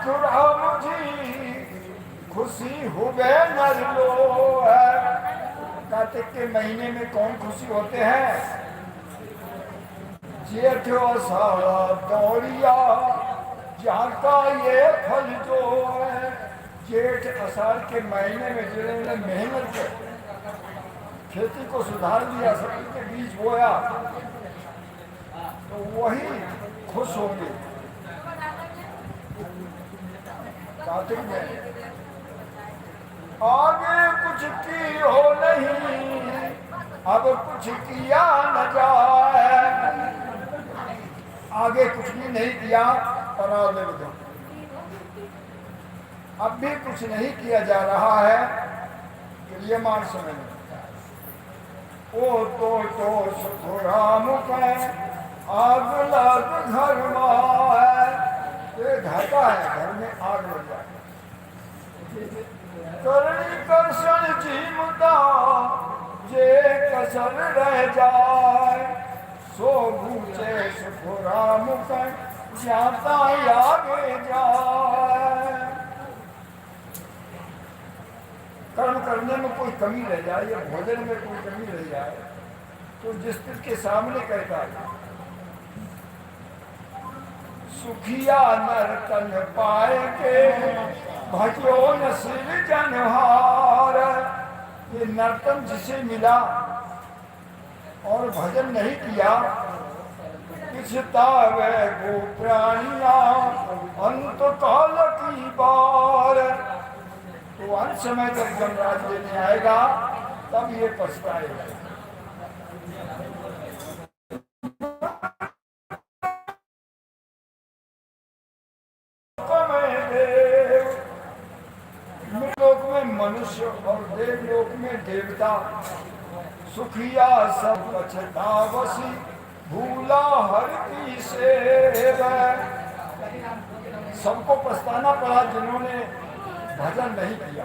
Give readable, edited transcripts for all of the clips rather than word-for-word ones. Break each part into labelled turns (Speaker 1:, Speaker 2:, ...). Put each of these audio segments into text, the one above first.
Speaker 1: राम जी खुशी हुए नर लो है। कार्तिक के महीने में कौन खुशी होते हैं? जेठ सारा दौड़िया जाता ये फल जो है। जेठ अषाढ़ के महीने में जिन्होंने मेहनत कर खेती को सुधार दिया, सब्जी के बीज बोया, तो वही खुश होंगे कार्तिक में। आगे कुछ की हो नहीं, अब कुछ किया न जाए। आगे कुछ भी नहीं किया पराले में, अब भी कुछ नहीं किया जा रहा है कि ये मान समय में। ओ तो सुखराम के आग लग घर है। ये घर का है, घर में आग लग जाए। करणी कर्षण जीवता जे कसर रह जाए। सो भूचे सुखराम के जाता आगे जाए। कर्म करने में कोई कमी रह जाए या भोजन में कोई कमी रह जाए तो जिस के सामने कहता है सुखिया नर तन पाए के भजो न सिर जनहार। ये नर्तन जिसे मिला और भजन नहीं किया, किसतावे गो प्राणिया अंत काल की बार। तो अंत समय जब यमराज लेने आएगा तब ये पछताएगा। लोक में मनुष्य और देवलोक में देवता। सुखिया सब पछतावसी भूला हर की सेवा। सबको पछताना पड़ा जिन्होंने भजन नहीं किया।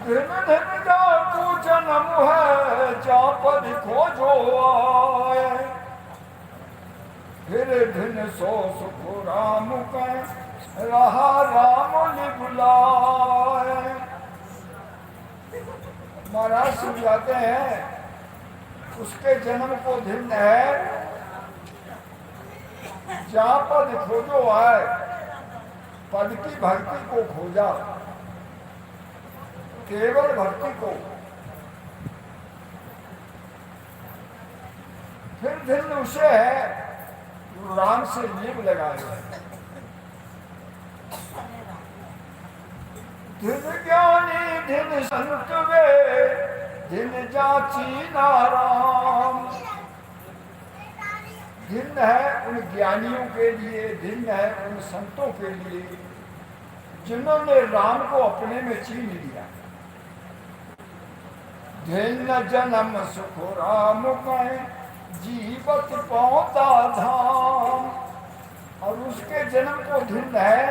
Speaker 1: दिन जा तू जन्म है जा पद खोजो आए। फिर दिन सो सुख राम का रहा राम बुलाए। महाराज समझाते हैं उसके जन्म को दिन है जहाँ पद खोजो आए। पद की भक्ति को खोजा, केवल भक्ति को। फिर दिन उसे है राम से लीप लगाए। दिन ज्ञानी दिन संत वे दिन जाची नाराम। दिन है उन ज्ञानियों के लिए, दिन है उन संतों के लिए जिन्होंने राम को अपने में छीन लिया। दिन जन्म सुख राम का जीवत पौता धाम। और उसके जन्म को धन्य है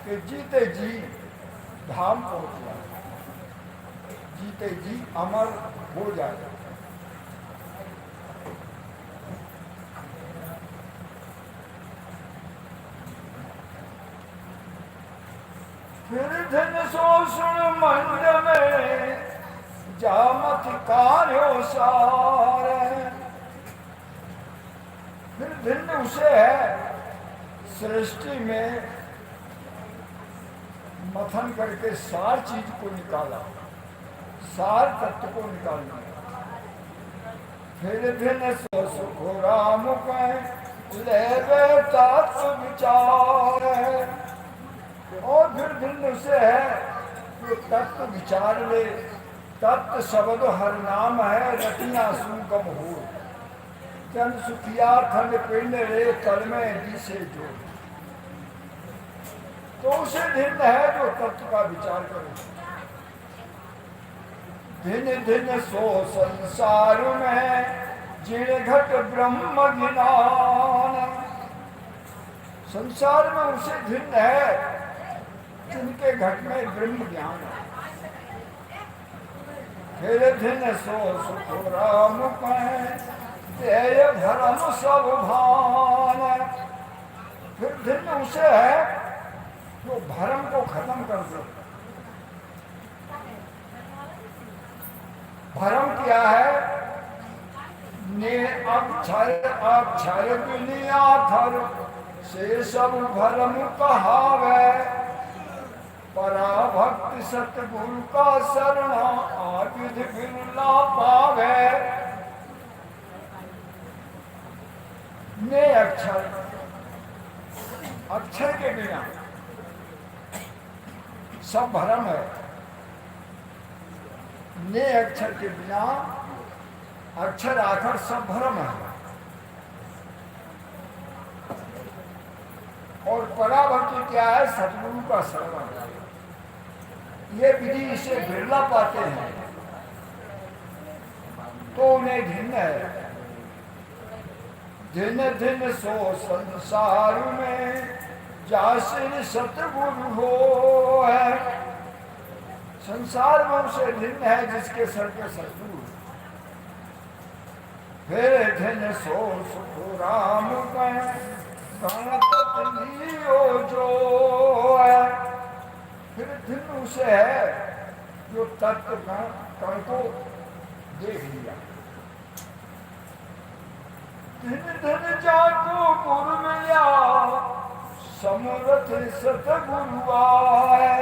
Speaker 1: कि जीते जी धाम पहुंच जाए, जीते जी अमर हो जाए। फिर धन सो सुन मंद में जामत कार्यो सार। फिर भिन्न उसे है सृष्टि में मथन करके सार चीज को निकाला, सार तत्व को निकालना। फिर भिन्न सो सुख राम का ले तत्व विचार। और फिर भिन्न उसे है जो तत्व विचार ले। तत्व शब्द हर नाम है रतिया सुगम हो। चंद सुखिया खंड पिंड रे कल में दिसे जो। तो उसे भिन्न है जो तत्व का विचार करे। भिन्न भिन्न सो संसार में जिण घट ब्रह्म ज्ञान। संसार में उसे भिन्न है जिनके घट में ब्रह्म ज्ञान है। फिर भिन्न सो सुख राम कहे धर्म सब भान। उसे है जो भरम को खत्म कर दो। भरम क्या है? ने अक्षर अक्षर दुनिया थर से सब भरम कहावे, पराभक्त सतगुरु का शरणा आविध बिरला पावे। ने अक्षर, अक्षर के बिना सब भरम है। ने अक्षर के बिना अक्षर आखर सब भरम है। और पराभक्ति क्या है? सतगुरु का शरण। ये विधि इसे बिरला पाते हैं तो उन्हें भिन्न है। दिन दिन सो संसार में जासिर सतगुरु हो है। संसार में उसे भिन्न है जिसके सर के सतगुरु। फिर दिन सो सुख राम लियो जो है। फिर दिन उसे है जो तत्व कण को देख लिया। दिन दिन जाको गुरु मिला समर्थ सतगुरु आए।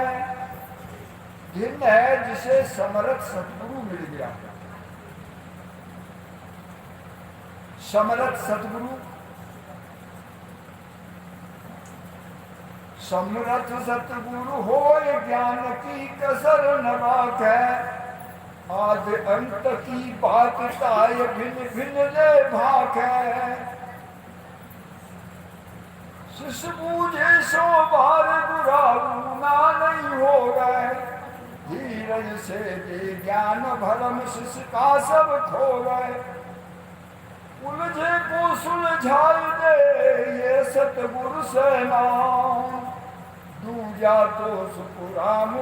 Speaker 1: दिन है जिसे समर्थ सतगुरु मिल गया। समर्थ सतगुरु, समर्थ सतगुरु हो ज्ञान की कसर न राखे। आदि अंत की बात काय भिन्न भिन्न ले भाखे। शिष्य बूझे सो बार गुराऊ ना नहीं हो गए। धीरज से दे ज्ञान भरम शिष्य का सब खो गए। उलझे को सुलझाई दे ये सतगुरु से नाम। दूजा तो सुपुराम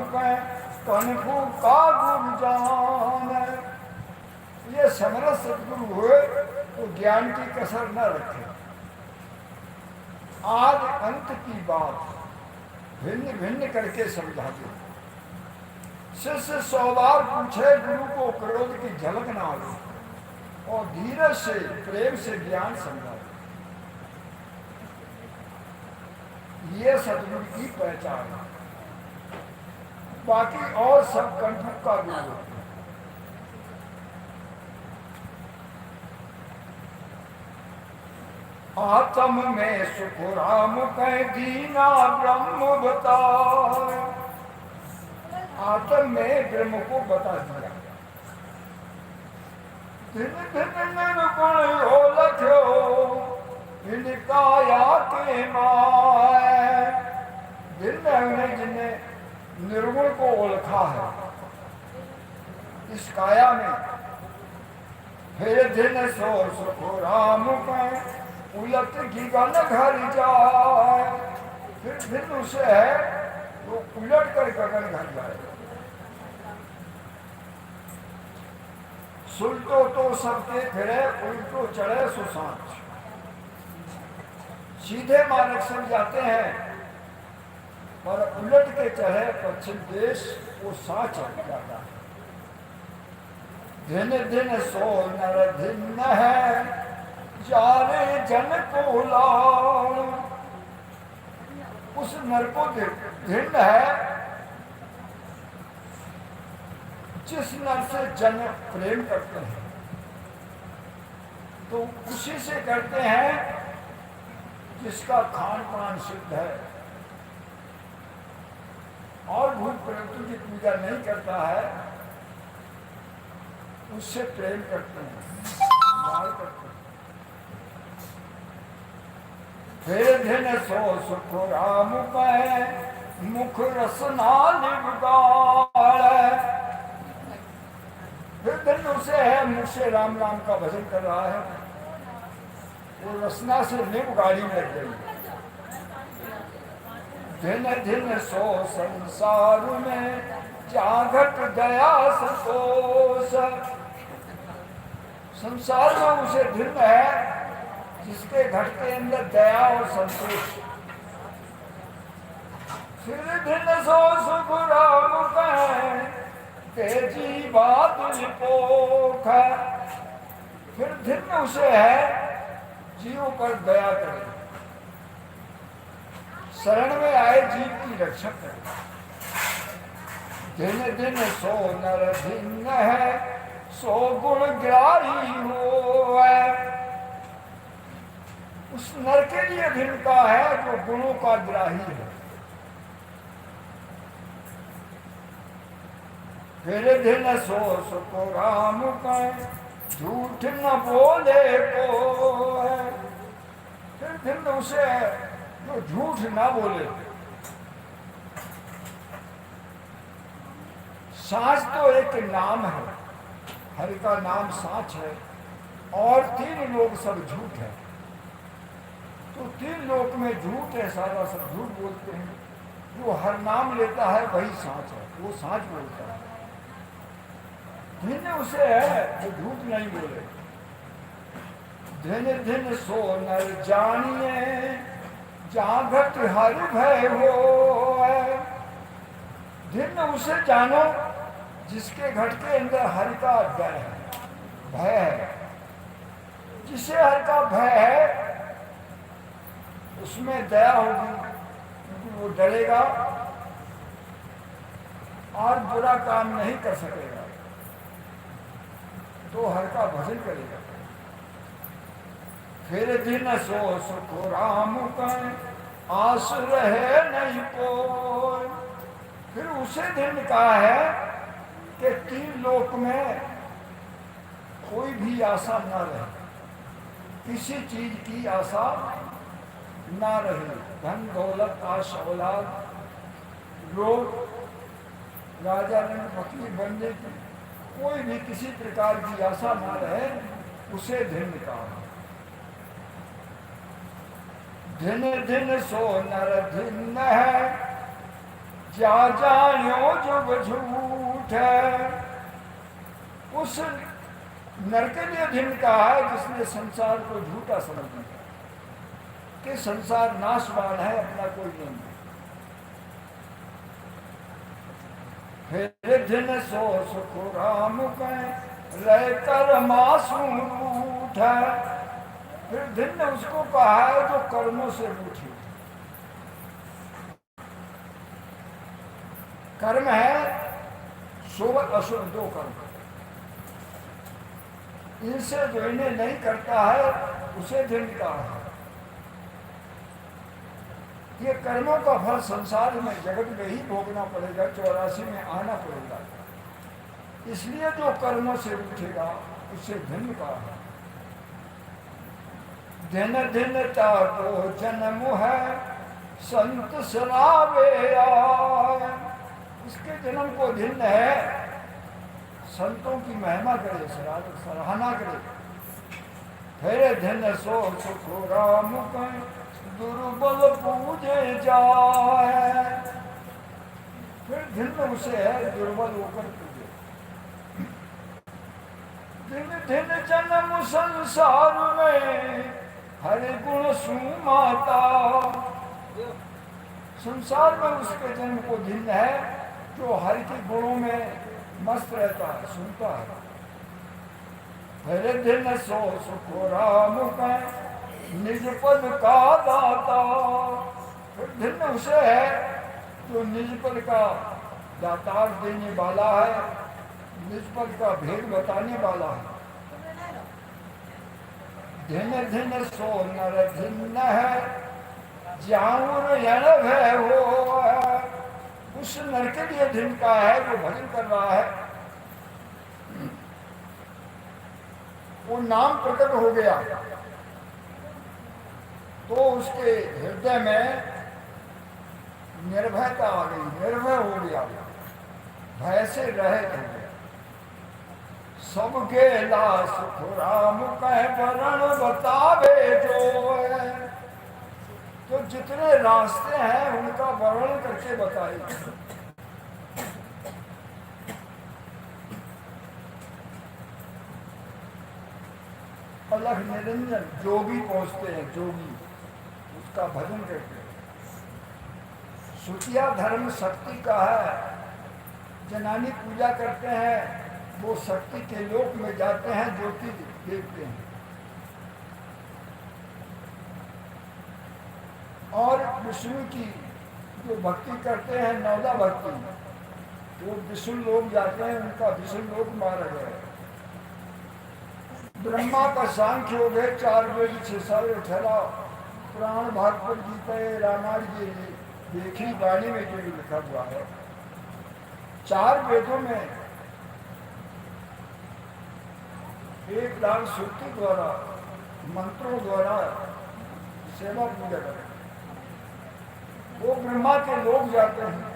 Speaker 1: कनखू का गुरु जान। ये समरस सतगुरु हुए तो ज्ञान की कसर न रखे। आज अंत की बात भिन्न भिन्न करके समझा दे। शिष्य 100 बार पूछे गुरु को क्रोध की झलक ना आवे और धीरज से प्रेम से ज्ञान समझा। ये सतगुरु की पहचान है। बाकी और सब कंठक का गुरु है। आत्म में सुख राम कह दीना ब्रह्म बताए। आत्म में ब्रह्म को बता दिया। दिन दिन निर्गुण हो लख्यो काया के माए। दिन है जिन्हें निर्गुण को ओळखा है इस काया में। फिर दिन सो सुख राम कह उलट की गल घर जाए। फिर दिन उसे है वो उलट कर गगन घर जाए। सुलटो तो सबके फिरे उल्टो चढ़े सुसांच। सीधे मार्ग से जाते हैं पर उलट के चढ़े पश्चिम देश वो साँच जाता है। दिन दिन सो नर भिन्न है जाने जन को लाल। उस नर को भिन्न है जिस नर से जन प्रेम करते हैं तो उसी से करते हैं जिसका खान पान शुद्ध है और भूत प्रेतों की पूजा नहीं करता है उससे प्रेम करते हैं, प्यार करते हैं। फिर दिन सो सुख राम कह मुख रसना निगाड़। फिर दिन उसे है मुख से राम राम का भजन कर रहा है वो रसना से निब गाड़ी में लग गई। दिन दिन सो संसार में जागट गया संतोष। संसार में उसे भिन्न है जिसके घट के अंदर दया और संतोष फिर दिन सो सुख राम कहें तेजी बादल पोख। फिर दिन उसे है जीव पर दया करे, शरण में आए जीव की रक्षा करे। दिन दिन सो नर भिन्न है, सो गुण ग्राही हो है। उस नर के लिए भिन्न का है जो गुणों का ग्राही है। फिर दिन सो सुको राम का, झूठ न बोले को है। फिर दिन उसे जो झूठ ना बोले। सांच तो एक नाम है, हरि का नाम सांच है, और तीन लोग सब झूठ है। तो तीन लोक में झूठ है, सारा सब झूठ बोलते हैं। जो हर नाम लेता है वही सांच है, वो सांच बोलता है। भिन्न उसे है जो झूठ नहीं बोले। दिन दिन सो नर जानिए, जागत हर भय हो है। दिन उसे जानो जिसके घट के अंदर हरि का डर है, भय है। जिसे हरि का भय है उसमें दया होगी, क्योंकि वो डरेगा और बुरा काम नहीं कर सकेगा, तो हर का भजन करेगा। फिर दिन सो सुख राम कहें, आस रहे नहीं कोई। फिर उसे दिन कहा है कि तीन लोक में कोई भी आशा ना रहे, किसी चीज की आशा ना रहे। धन दौलत आश औलाद, लोग राजा ने फकीर बनने की कोई भी किसी प्रकार की आशा ना रहे, उसे दिन कहा। दिन दिन सो नर भिन्न है, जा जानियो जब झूठ है। उस नर के लिए दिन कहा है जिसने संसार को झूठा समझ लिया कि संसार नाशवान है, अपना कोई नहीं है। फिर दिन सो सुख राम कहें, रह कर मासूम रूठ है। फिर दिन ने उसको कहा है जो कर्मों से रूठी। कर्म है शुभ अशुभ दो कर्म, इनसे जो इन्हें नहीं करता है उसे दिन कहा है। ये कर्मों का फल संसार में जगत में ही भोगना पड़ेगा, 84 में आना पड़ेगा। इसलिए जो कर्मों से उठेगा उसे भिन्न कहा है। दिन दिन ताको जन्म है, संत सरावे आए। इसके जन्म को भिन्न है, संतों की महिमा करे, सराहना करे। फिर दिन सो सुख राम कहें, दुर्बल पूजे जाए। फिर दिन उसे है दुर्बल होकर पूजे। दिन दिन जन्म संसार में, हरि गुण सुमाता। संसार में उसके जन्म को दिन है जो हरि के गुणों में मस्त रहता है, सुनता है। फिर दिन सो सुख राम कहें, निज पद का दाता। फिर दिन उसे है जो निज पद का दातार देने वाला है, निज पद का भेद बताने वाला है। दिन दिन सो नर भिन्न है, जाऊर यण भय हो है। उस नर के लिए दिन का है जो भजन कर रहा है। वो नाम प्रकट हो गया तो उसके हृदय में निर्भयता आ गई, निर्भय हो गया, भय से रहित हो गया। सबके ला सुख राम कह वरण बतावे जो है। तो जितने रास्ते हैं उनका वर्णन करके बताए। अलग निरंजन जोगी पहुंचते हैं, जोगी उसका भजन करते हैं। श्रुतिया धर्म शक्ति का है। जनानी पूजा करते हैं, वो शक्ति के लोक में जाते हैं, ज्योति देखते हैं। और विष्णु की जो भक्ति करते हैं, नौदा भक्ति, वो विष्णु लोक जाते हैं, उनका विष्णु लोक मारा गया। ब्रह्मा का सांख्य योग है, 4 वेद 6 साल 18 पुराण, भागवत गीता, रामायण की देखी वाणी में जो लिखा हुआ है। 4 वेदों में एक लाख श्रुति द्वारा, मंत्रों द्वारा सेवा पूजा करते, वो ब्रह्मा के लोग जाते हैं।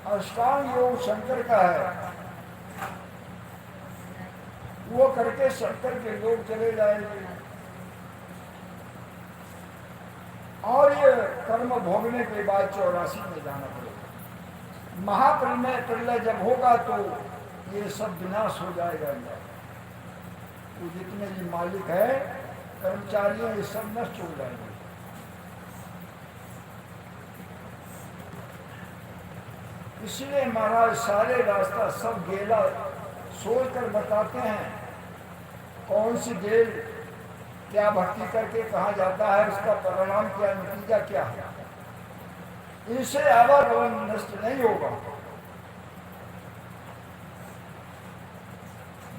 Speaker 1: अष्टांग योग शंकर का है, वो करके शंकर के लोग चले जाएंगे। और ये कर्म भोगने के बाद 84 में जाना पड़ेगा। महाप्रलय प्रलय जब होगा तो ये सब विनाश हो जाएगा। तो जितने भी मालिक है, कर्मचारी हैं, ये सब नष्ट हो जाएंगे। इसलिए महाराज सारे रास्ता सब गेला सोच कर बताते हैं, कौन सी गेल क्या भक्ति करके कहा जाता है, उसका परिणाम क्या, नतीजा क्या है। इनसे आवागमन नष्ट नहीं होगा।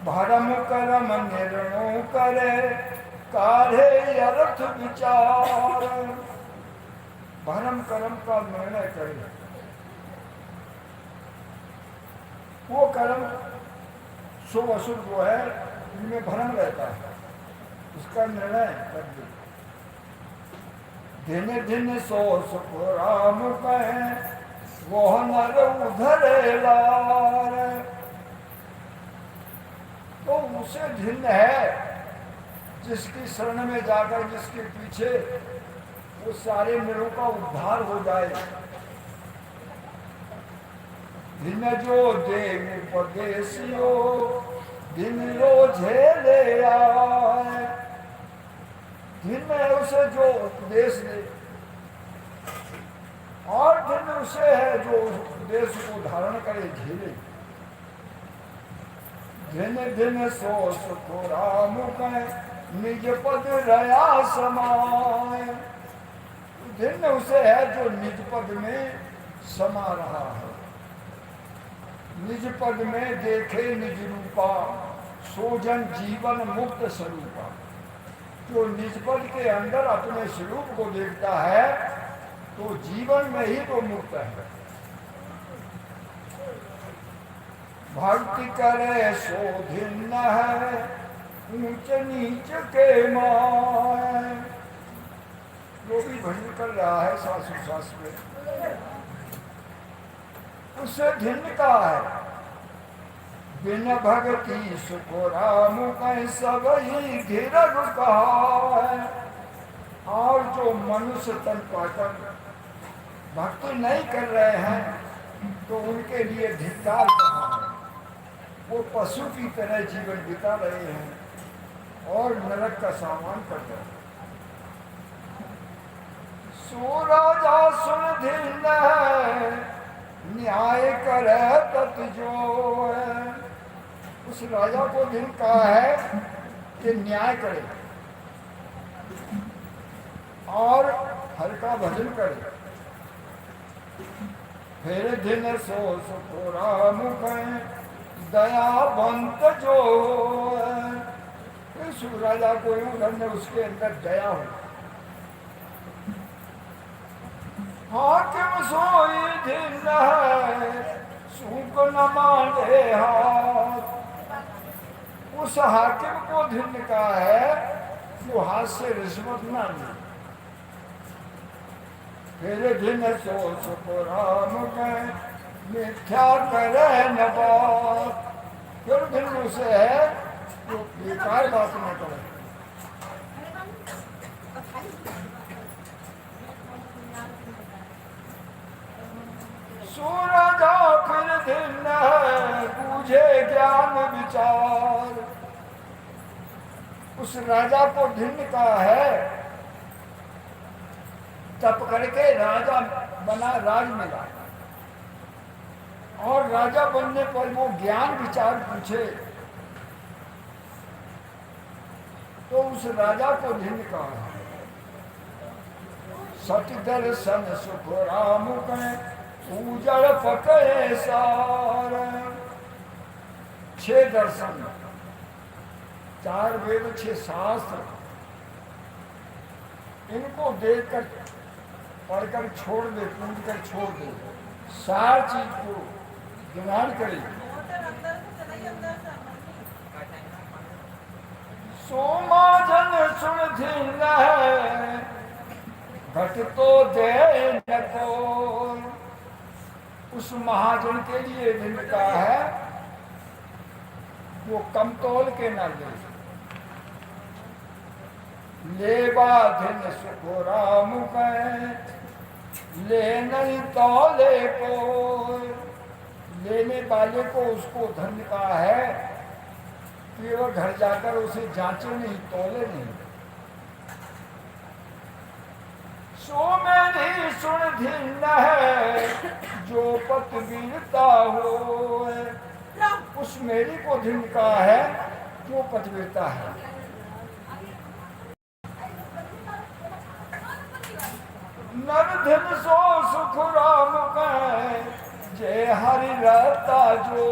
Speaker 1: भरम करम निर्णय करे, काढ़े अर्थ विचार। भरम कर्म का निर्णय करे, वो कर्म शुभ अशुभ जो है इनमें भ्रम रहता है, उसका निर्णय कर दे। दिन दिन सो सुख राम कहे, वो नर उधरे लार। तो उसे भिन्न है जिसकी शरण में जाकर, जिसके पीछे वो सारे नरों का उद्धार हो जाए। दिन जो देव उपदेशियो, दिन रोझे ले आए। दिन में उसे जो उपदेश दे, और दिन उसे है जो उपदेश को धारण करे, झेले। दिन दिन सो सुख राम कहे, निज पद रया समाए। दिन उसे है जो निज पद में समा रहा है। निज पद में देखे निज रूपा, सोजन जीवन मुक्त स्वरूपा। जो निज पद के अंदर अपने स्वरूप को देखता है, तो जीवन में ही वो मुक्त है। भक्ति करे सो भिन्न है, ऊंच नीच के माय। जो भी भजन कर रहा है सासु सास में, उससे भिन्न का है। बिन भगति सुख राम कहीं सब ही धीरज कहा है। और जो मनुष्य तन पाकर भक्ति नहीं कर रहे हैं, तो उनके लिए धिक्कार कहा है। वो पशु की तरह जीवन बिता रहे हैं और नरक का सामान कर रहे हैं। सूरजा सुन धिन है, न्याय करे तत् जो है। उस राजा को दिन कहा है कि न्याय करे और हर का भजन करे। फिर दिन सो सुख राम कहे, दयावंत जो है। इस राजा को यूं धन्य उसके अंदर दया हो। हाकिम सोई दिन है, सूक न मांगे हाथ। उस हाकिम को धिन्न का है, वो हाथ से रिश्वत ना ले। फिर दिन सो सुख राम कहे, मिथ्या करे न बात। फिर दिन उसे है जो बेकार बात न करे। सूरज फिर दिन है, बूझे ज्ञान विचार। उस राजा को भिन्न का है, तप करके राजा बना, राज मिला। और राजा बनने पर वो ज्ञान विचार पूछे तो उस राजा को भिन्न कहा, सच दर्शन सुख राम कहें उजड़ पकड़े सार। 6 दर्शन, 4 वेद, 6 शास्त्र, इनको देखकर पढ़कर छोड़ दे, पूछ कर छोड़ दे, सार चीज को ज्ञान करे। सोमा जन सुन धीन है घट तो दे न को। उस महाजन के लिए दिन का है वो कम तोल के न दे। लेबा धन सुख राम कहे ले नहीं तौले को। लेने वाले को उसको धन का है कि वो घर जाकर उसे जांचे नहीं, तोले नहीं। सो मेरी सुन धीन है जो पत वीरता हो। उस मेरी को धीन का है जो पतवीरता है। नर धन सो सुख राम कहे जय हरि रहता जो।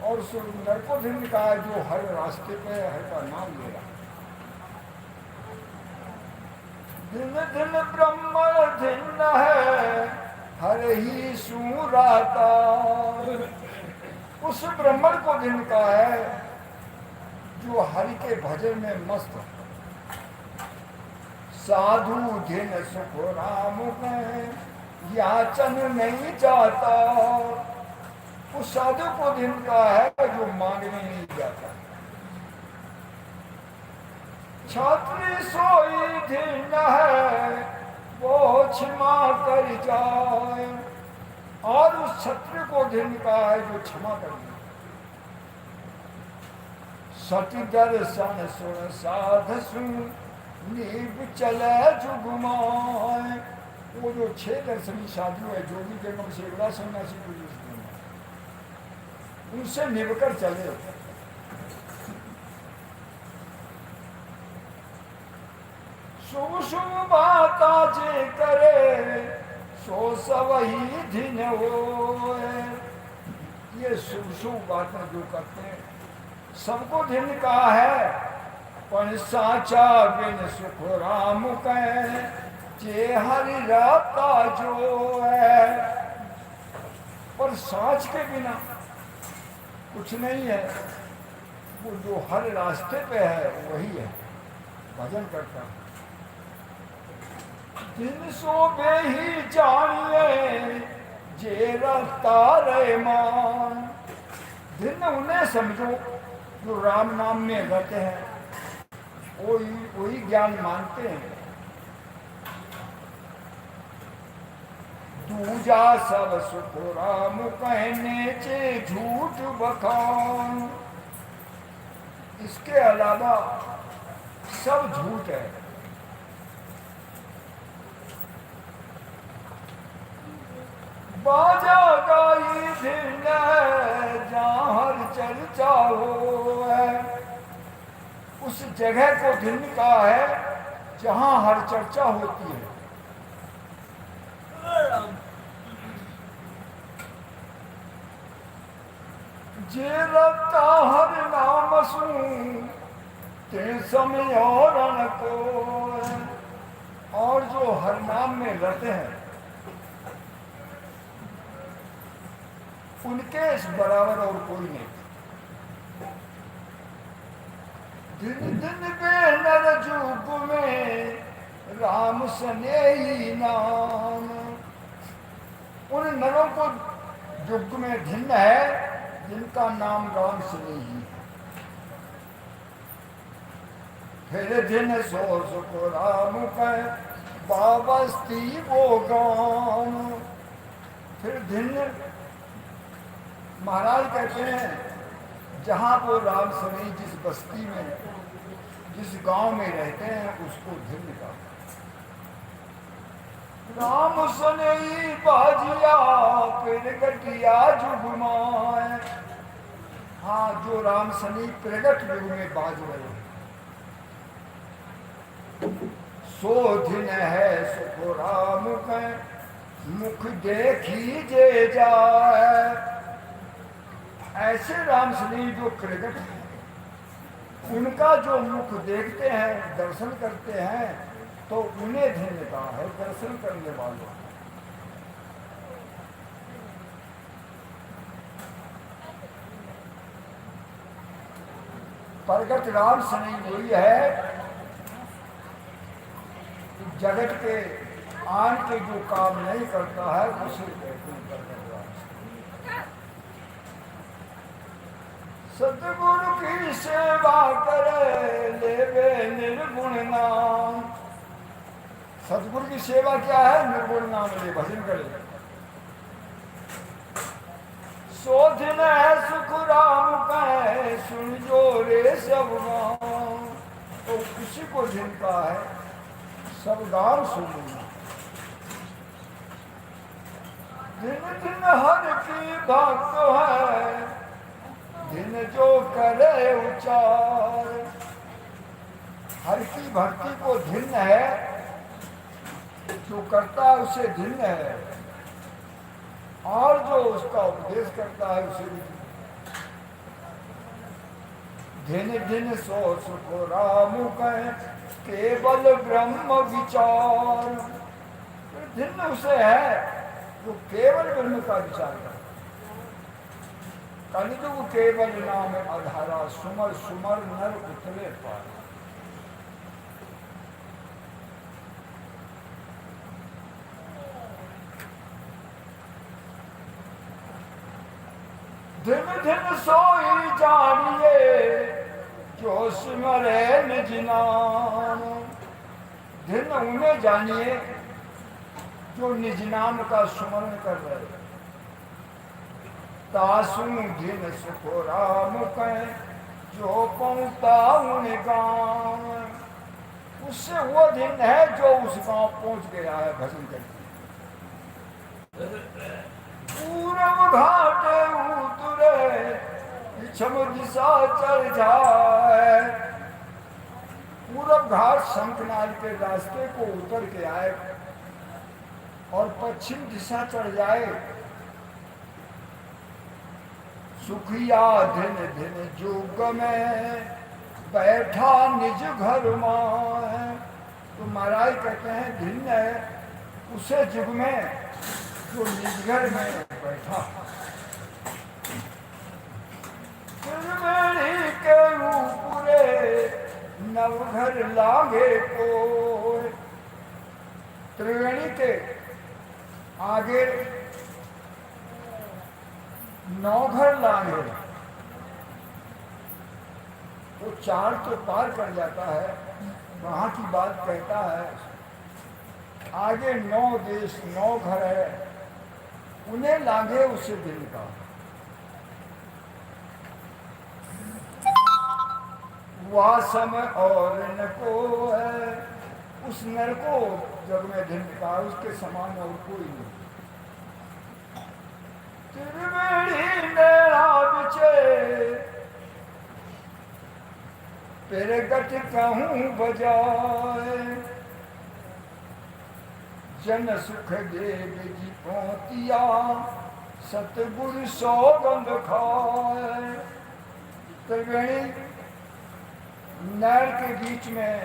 Speaker 1: और सुंदर को धन का है जो हर रास्ते पे हर का नाम ले रहा। दिन दिन ब्रह्म दिन है हर ही सूराता। उस ब्रह्मण को दिन का है जो हरि के भजन में मस्त। साधु दिन सुख राम कहे याचन नहीं जाता। उस साधु को दिन का है जो मांगने नहीं जाता। छात्री सोई दिन है वो क्षमा कर जाए। और उस छत्र को दिन का है जो क्षमा कर जाए। सती दर्शन सुन साध सुन नीब चले जुगमाए। वो जो 6 दर्शनी साधु है जोगी के नाम से बड़ा सन्यासी को उनसे निभकर चले। शुभ शुभ बात जे करे सो सवही दिन हो। ये शुभ शुभ बातें जो करते हैं सबको दिन का है। पर साचा बिन सुख राम कहे जे हरि रहता जो है। पर साच के बिना कुछ नहीं है। वो जो हर रास्ते पे है वही है, भजन करता। दिन सो बेही जानिए जे रहता रे मान। दिन उन्हें समझो जो राम नाम में रहते हैं, वही ज्ञान मानते हैं। दूजा सब सुख राम कहने चे झूठ बखान। इसके अलावा सब झूठ है। बाजा गाई दिन जहाँ हर चर्चा हो है। उस जगह को दिन का है जहाँ हर चर्चा होती है। जे रखता हर नाम सुन ते समय और को। और जो हर नाम में रहते हैं उनके इस बराबर और कोई नहीं। दिन दिन बेनर जुग में राम सनेही नाम। उन नरों को युग में भिन्न है जिनका नाम राम सनेही। फिर दिन सो सुख राम कह बाबस्ती वो गाम। फिर दिन महाराज कहते हैं जहाँ वो राम सनेही जिस बस्ती में जिस गांव में रहते हैं उसको भिन्न का। राम सने बाजिया प्रगटिया जुगमाए। हाँ, जो राम सनी प्रगट युग में बाज रहे, सो दिन है सुख राम के मुख देखी जे जाए। ऐसे राम सनी जो प्रगट हैं, उनका जो मुख देखते हैं, दर्शन करते हैं, तो उन्हें धन्यता है दर्शन करने वालों। प्रगट राम सनी वही है जगत के आन के जो काम नहीं करता है उसे कहते हैं प्रगट राम सनी। सतगुरु की सेवा करे लेवे निर्गुण नाम। सतगुरु की सेवा क्या है? निर्गुण नाम ले, भजन करे। शोधन है सुख राम कहे सुन जो रे सब गाँव। तो उसी को जिनका है सब गाँव सुनना। दिन दिन हर की भक्त है दिन जो करे उचार। हर की भक्ति को धिन्न है, जो करता है उसे धिन्न है, और जो उसका उपदेश करता है उसे भी धिन धिन सो सुख राम कहे केवल ब्रह्म विचार। धिन्न उसे है जो केवल ब्रह्म का विचार करता। कलियुग केवल नाम आधारा सुमर सुमर नर उतरे पार। दिन दिन सोई जानिए जो सिमरे निज नाम। दिन उन्हें जानिए जो निज नाम का सुमरण कर रहे। तासु दिन सुख राम कहे जो पहुँचता उन गाँव। उससे वो दिन है जो उस गांव पहुंच गया है भजन करके। पूरब घाट उतरे पिछम दिशा चल जाए। पूरब घाट शंखनाद के रास्ते को उतर के आए और पश्चिम दिशा चढ़ जाए। सुखिया दिन दिन जुग में बैठा निज घर में। तो महाराज कहते हैं दिन है उसे जुग में जो निज घर में बैठा। त्रिवेणी के ऊपरे नवघर लागे को। त्रिवेणी के आगे नौघर लागे। वो चार तो पार कर जाता है, वहां की बात कहता है। आगे 9 देश 9 घर है, उन्हें लागे उसे दिन का। वह समय और न को है उस नर को जग में दिन का, उसके समान और कोई नहीं। त्रिवेणी मेरा बिचे प्रगट कहूँ बजाए। जन सुख देव जी पहुँचिया सतगुरु सौगंध खाए। त्रिवेणी नहर के बीच में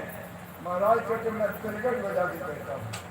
Speaker 1: महाराज कहते मैं प्रगट बजा के कहता हूँ।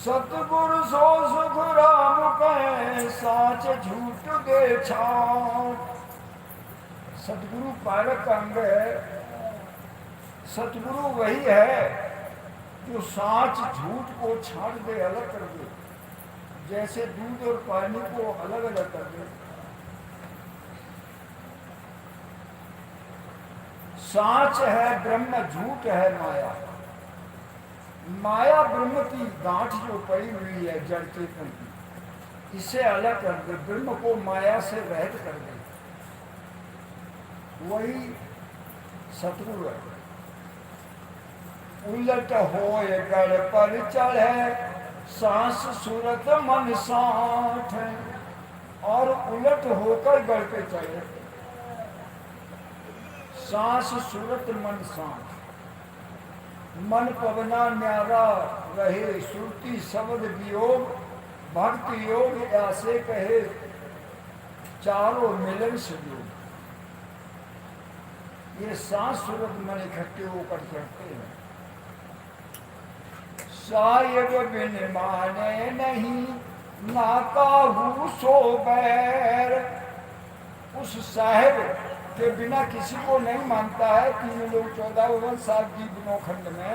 Speaker 1: सतगुरु सो सुख राम कहे साच झूठ दे छाट। सतगुरु पारक अंग है। सतगुरु वही है जो साच झूठ को छाट दे, अलग कर दे, जैसे दूध और पानी को अलग अलग कर दे। साच है ब्रह्म, झूठ है माया। माया ब्रह्म की गांठ जो पड़ी हुई है जड़ चेतन की, इसे अलग कर दे, ब्रह्म को माया से रहित कर दे, वही सतगुरु है। उलट होए गढ़ पर चढ़े सांस सूरत मन साठ है। और उलट होकर गढ़ पे चढ़े, सांस सूरत मन साठ। मन पवना न्यारा रहे, सुरती शब्द वियोग भक्ति योग ऐसे कहे, चारों मिलन से योग। ये सांस सूरत मन इकट्ठे होकर चढ़ते हैं। साहिब बिन माने नहीं ना काहू सो बैर। उस साहिब के बिना किसी को नहीं मानता है। 3 लोग 14 साल की बनोखंड में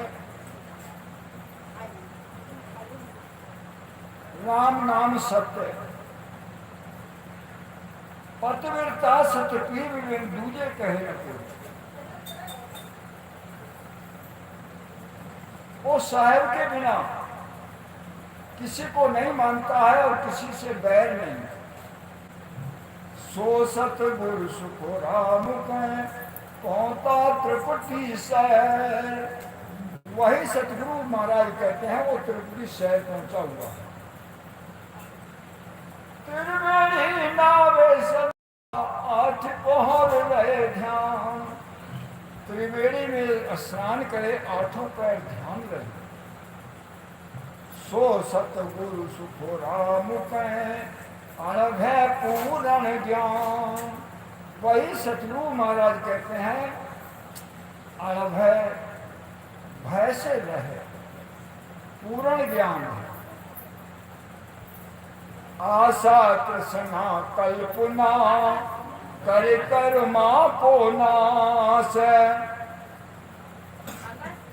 Speaker 1: राम नाम सत्य, पतिव्रता सत्यपीर बिन दूजे कहे न कोई। वो साहिब के बिना किसी को नहीं मानता है और किसी से बैर नहीं। सो सतगुरु सुख राम कहे पहुंचा त्रिपुटी शहर। वही सतगुरु महाराज कहते हैं वो त्रिपुटी शहर पहुंचा हुआ है। त्रिवेणी नावे सदा 8 पहर रहे ध्यान। त्रिवेणी में स्नान करे, 8 पैर ध्यान रहे। सो सतगुरु सुख राम कहे अणभ है पूर्ण ज्ञान। वही सतगुरु महाराज कहते हैं अणभ है, भय से रहे, पूर्ण ज्ञान है। आशा कृष्णा कल्पना करे कर्मा को नाश।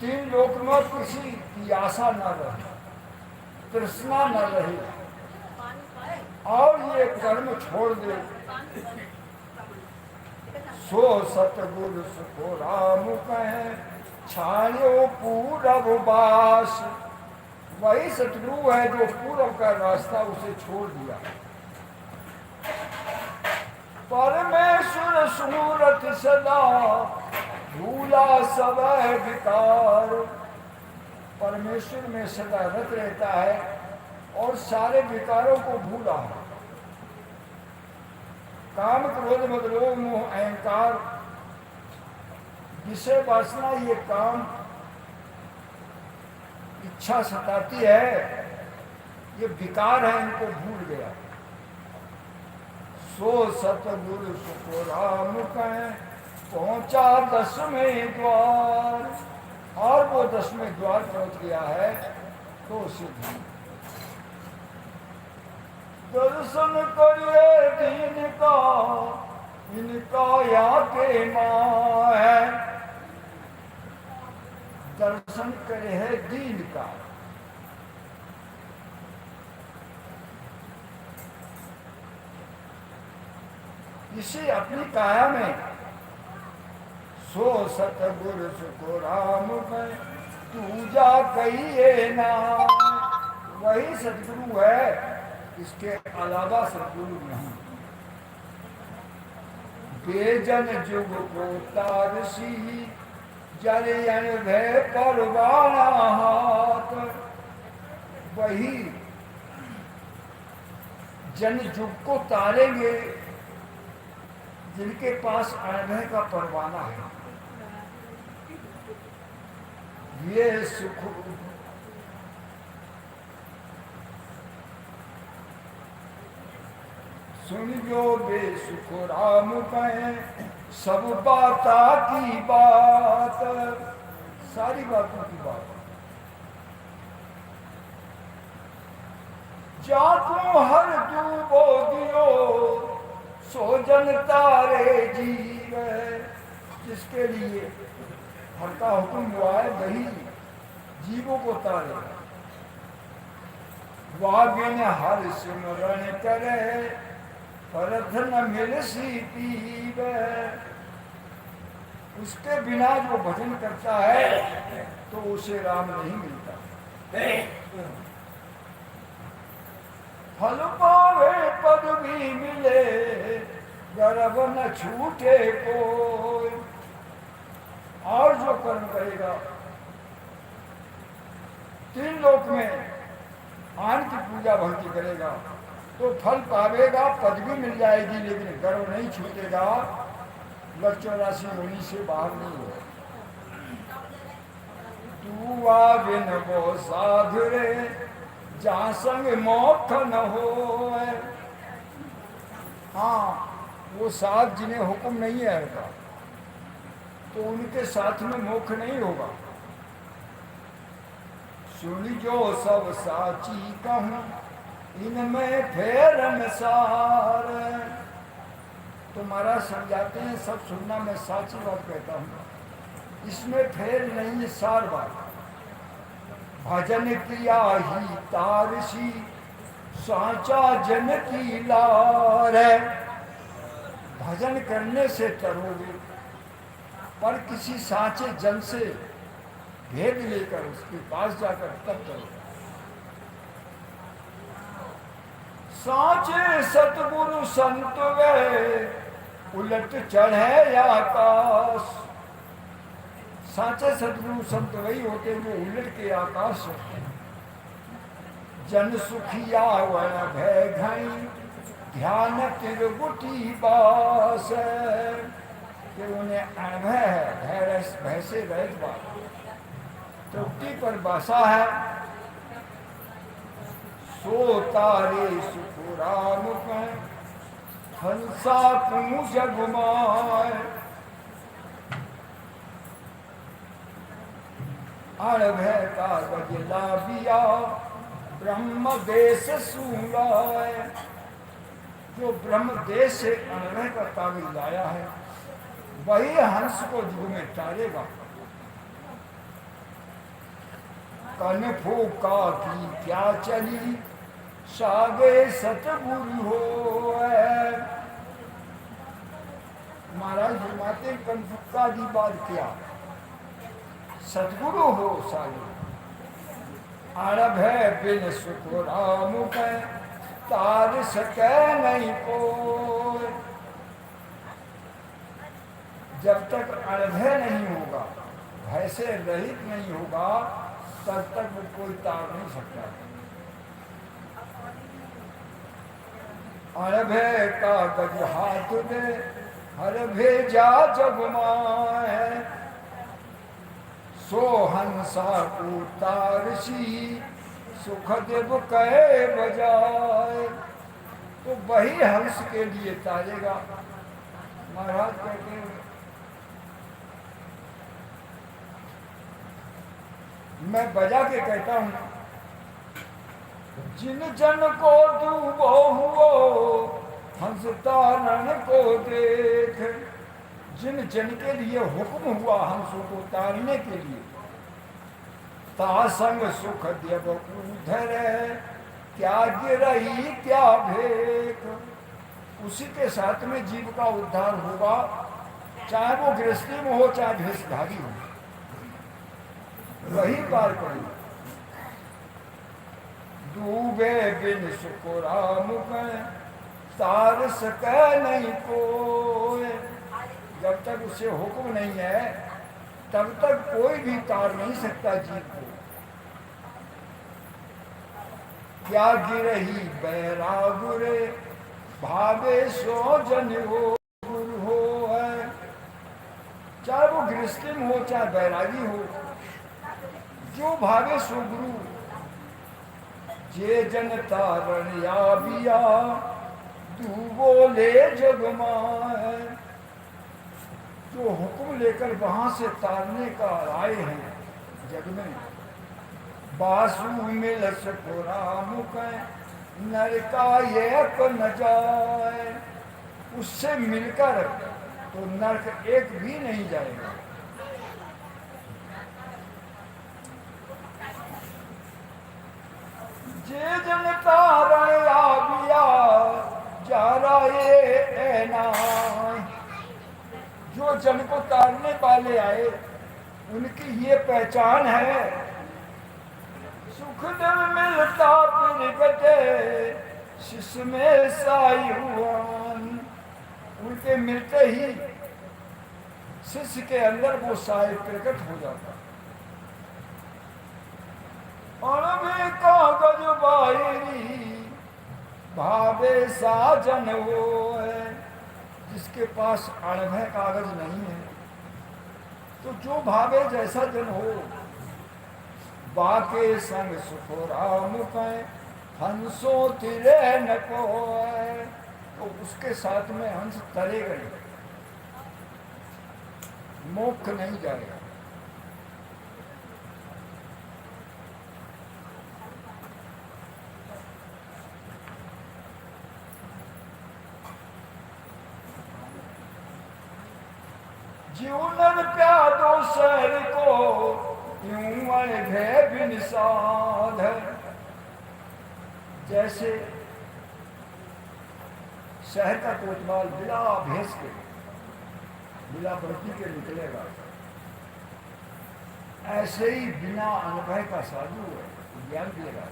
Speaker 1: 3 लोक में किसी की आशा न रहे, तृष्णा न रहे और ये कर्म छोड़ दे। सो सतगुरु सुखो राम कहे छायो पूरब बास। वही सतगुरु है जो पूरब का रास्ता उसे छोड़ दिया। परमेश्वर सूरत सदा भूला सब विकार। परमेश्वर में सदा रत रहता है और सारे विकारों को भूला है। काम क्रोध मद लोभ मोह अहंकार, विषय वासना, ये काम इच्छा सताती है, ये विकार है, इनको भूल गया। सो सतगुरु सुख राम कहे पहुंचा 10वें द्वार। और वो 10वें द्वार पहुंच गया है तो उसे दर्शन करिए दीन का, इनका या के माँ है। दर्शन करे है दीन का। इसे अपनी काया में सो सतगुरु सुखो राम में तू जा कहिए ना। वही सतगुरु है, इसके अलावा सतगुरु नहीं। बेजन जुग को तारसी जरियन भय परवाना हाथ। वही जन जुग को तारेंगे जिनके पास अनुभव का परवाना है। ये सुख सुन जो बेसुख राम कहे सब बाता की बात। सारी बातों की बात। जाको हर दूबो दियो सो जन तारे जीव। जिसके लिए हर का हुक्म हुआ है वही जीवों को तारे। वागिन हर सिमरण करे परथ न मिलसी पीव। उसके बिना जो भजन करता है तो उसे राम नहीं मिलता। फल पावे पद भी मिले गर्भ न छूटे कोई। और जो कर्म करेगा 3 लोक में आन की पूजा भक्ति करेगा तो फल पावेगा, पद भी मिल जाएगी, लेकिन गर्भ नहीं छूटेगा, लक्ष्य राशि होनी से बाहर नहीं हो। तू आ बिन वो साधुरे जहाँ संग मोक्ष न हो। हाँ, वो साथ जिन्हें हुक्म नहीं है का तो उनके साथ में मोक्ष नहीं होगा। सुन जो सब साची कहूँ इनमें फेर सार। तो महाराज समझाते हैं सब सुनना, मैं साची बात कहता हूँ, इसमें फेर नहीं है, सार बात। भजन किया ही तारसी साचा जन की लार। भजन करने से तरोगे, पर किसी साचे जन से भेद लेकर उसके पास जाकर तब करो। साचे सतगुरु संत वे उलट चढ़े आकाश। साचे सतगुरु संत वही होते हैं जो उलट के आकाश होते हैं। जन सुखिया वण भय घई ध्यान तिरगुटी बास। कि उन्हें अनुभय है, भय से रहित बात तृप्ति पर बसा है। सो तारे सुख राम हंसा पूज घुमाए। अणभय का गजला बिया ब्रह्म देश सूलाए। जो ब्रह्म देश से अणभय का काबिल लाया है वही हंस को जुग में टारेगा। कन फूका की क्या चली सागे सतगुरु हो। महाराज फरमाते कन फूका की बात क्या, सतगुरु हो सागे। आरभ है बिन सुख राम के तार सके नहीं कोई। जब तक अणभय नहीं होगा, भय से रहित नहीं होगा, तब तक वो कोई तार नहीं सकता। अणभय का गज हाथ दे हर भेजा जग माए। सो हंसा को तारसी सुख देव कहे बजाए। तो वही हंस के लिए तारेगा। महाराज कहते हैं मैं बजा के कहता हूं, जिन जन को डूबो हुओ हंस तारण को देख। जिन जन के लिए हुक्म हुआ हंसों को तारने के लिए, तासंग सुख देव उधर क्या गिरही क्या भेक। उसी के साथ में जीव का उद्धार होगा, चाहे वो गृहस्थी में हो चाहे भेषधारी हो, वही पार करेगा। डूबे बिन सुख राम तार सके नहीं कोई। जब तक उसे हुक्म नहीं है तब तक कोई भी तार नहीं सकता जीव को। क्या गिरही बैरागुरे भावे सो जन हो गुरु हो। है चाहे वो गृहस्थी में हो चाहे बैरागी हो, जो भावे सो गुरु। जे जन तारण या बिया डूबो ले जगमाए। जो हुक्म लेकर वहां से तारने का आए हैं जग में, बासु मिल सको राम नर का एक न जाए, उससे मिलकर तो नरक एक भी नहीं जाएगा। जे जन तारण आबिया जा रहे ना, जो जन को तारने वाले आए उनकी ये पहचान है। सुख दम मिलता प्रगटे शिष्य में सायुआन, उनके मिलते ही शिष्य के अंदर वो साय प्रकट हो जाता। अणवे कागज बाहरी भावे साजन हो है, जिसके पास अणभय कागज नहीं है तो जो भावे जैसा जन हो, बाके संग सुखो राम कहे हंसो तिरे न को, तो उसके साथ में हंस तरेगा नहीं, मोक्ष नहीं जाएगा। जीवन प्यादो शहर को यूं भय बिन साध, जैसे शहर का कोतवाल बिना भेस के बिना व्रती के निकलेगा, ऐसे ही बिना अनुभव का साधु है ज्ञान दिएगा।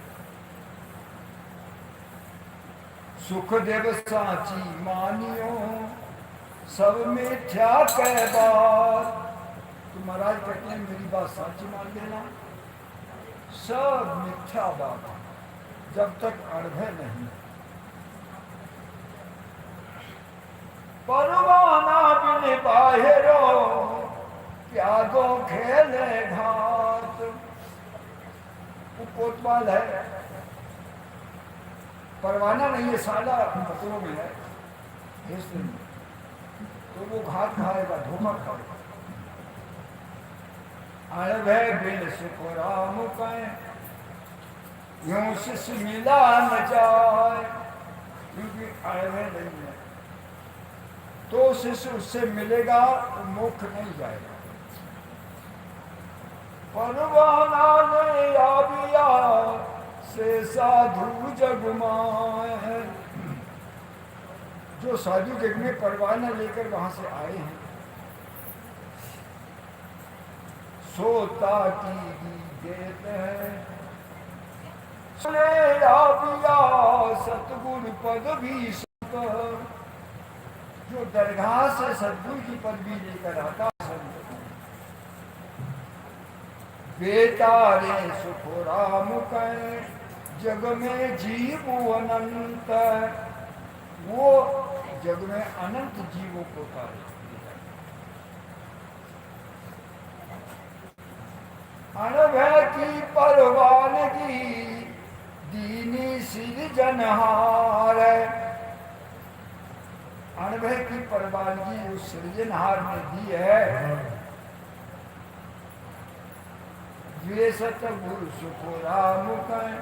Speaker 1: सुख देव साची मानियो सब मिथ्या कह बात, तो महाराज कहते हैं मेरी बात साची मान लेना, सब मिथ्या बात जब तक अनुभव नहीं। परवाना बिन बाहरो क्या दो खेले घाट, वो कोतवाल है, परवाना नहीं है, साला पत्रों में है, तो वो घात खाएगा, धोखा खाएगा। अणभय बिन सुख राम कहे यूं शिष्य मिला न जाए, क्योंकि अणभय नहीं है तो शिष्य उससे मिलेगा तो मोक्ष नहीं जाएगा। परवाना ने आबिया से साधु जग माए, जो साधु जग में परवाना लेकर वहां से आए हैं, सोता की देते हैं आबिया सतगुरु पद भी सत, जो दरगाह से सतगुरु की पदवी लेकर आता संत, बेतारे सुख राम कहे जग में जीव अनंत, वो जग में अनंत जीवों को तारे। अणभय की परवानगी दीनी सृजनहार, अणभय की परवानगी उस सृजनहार ने दी है। ये सतगुरु सुख राम कहे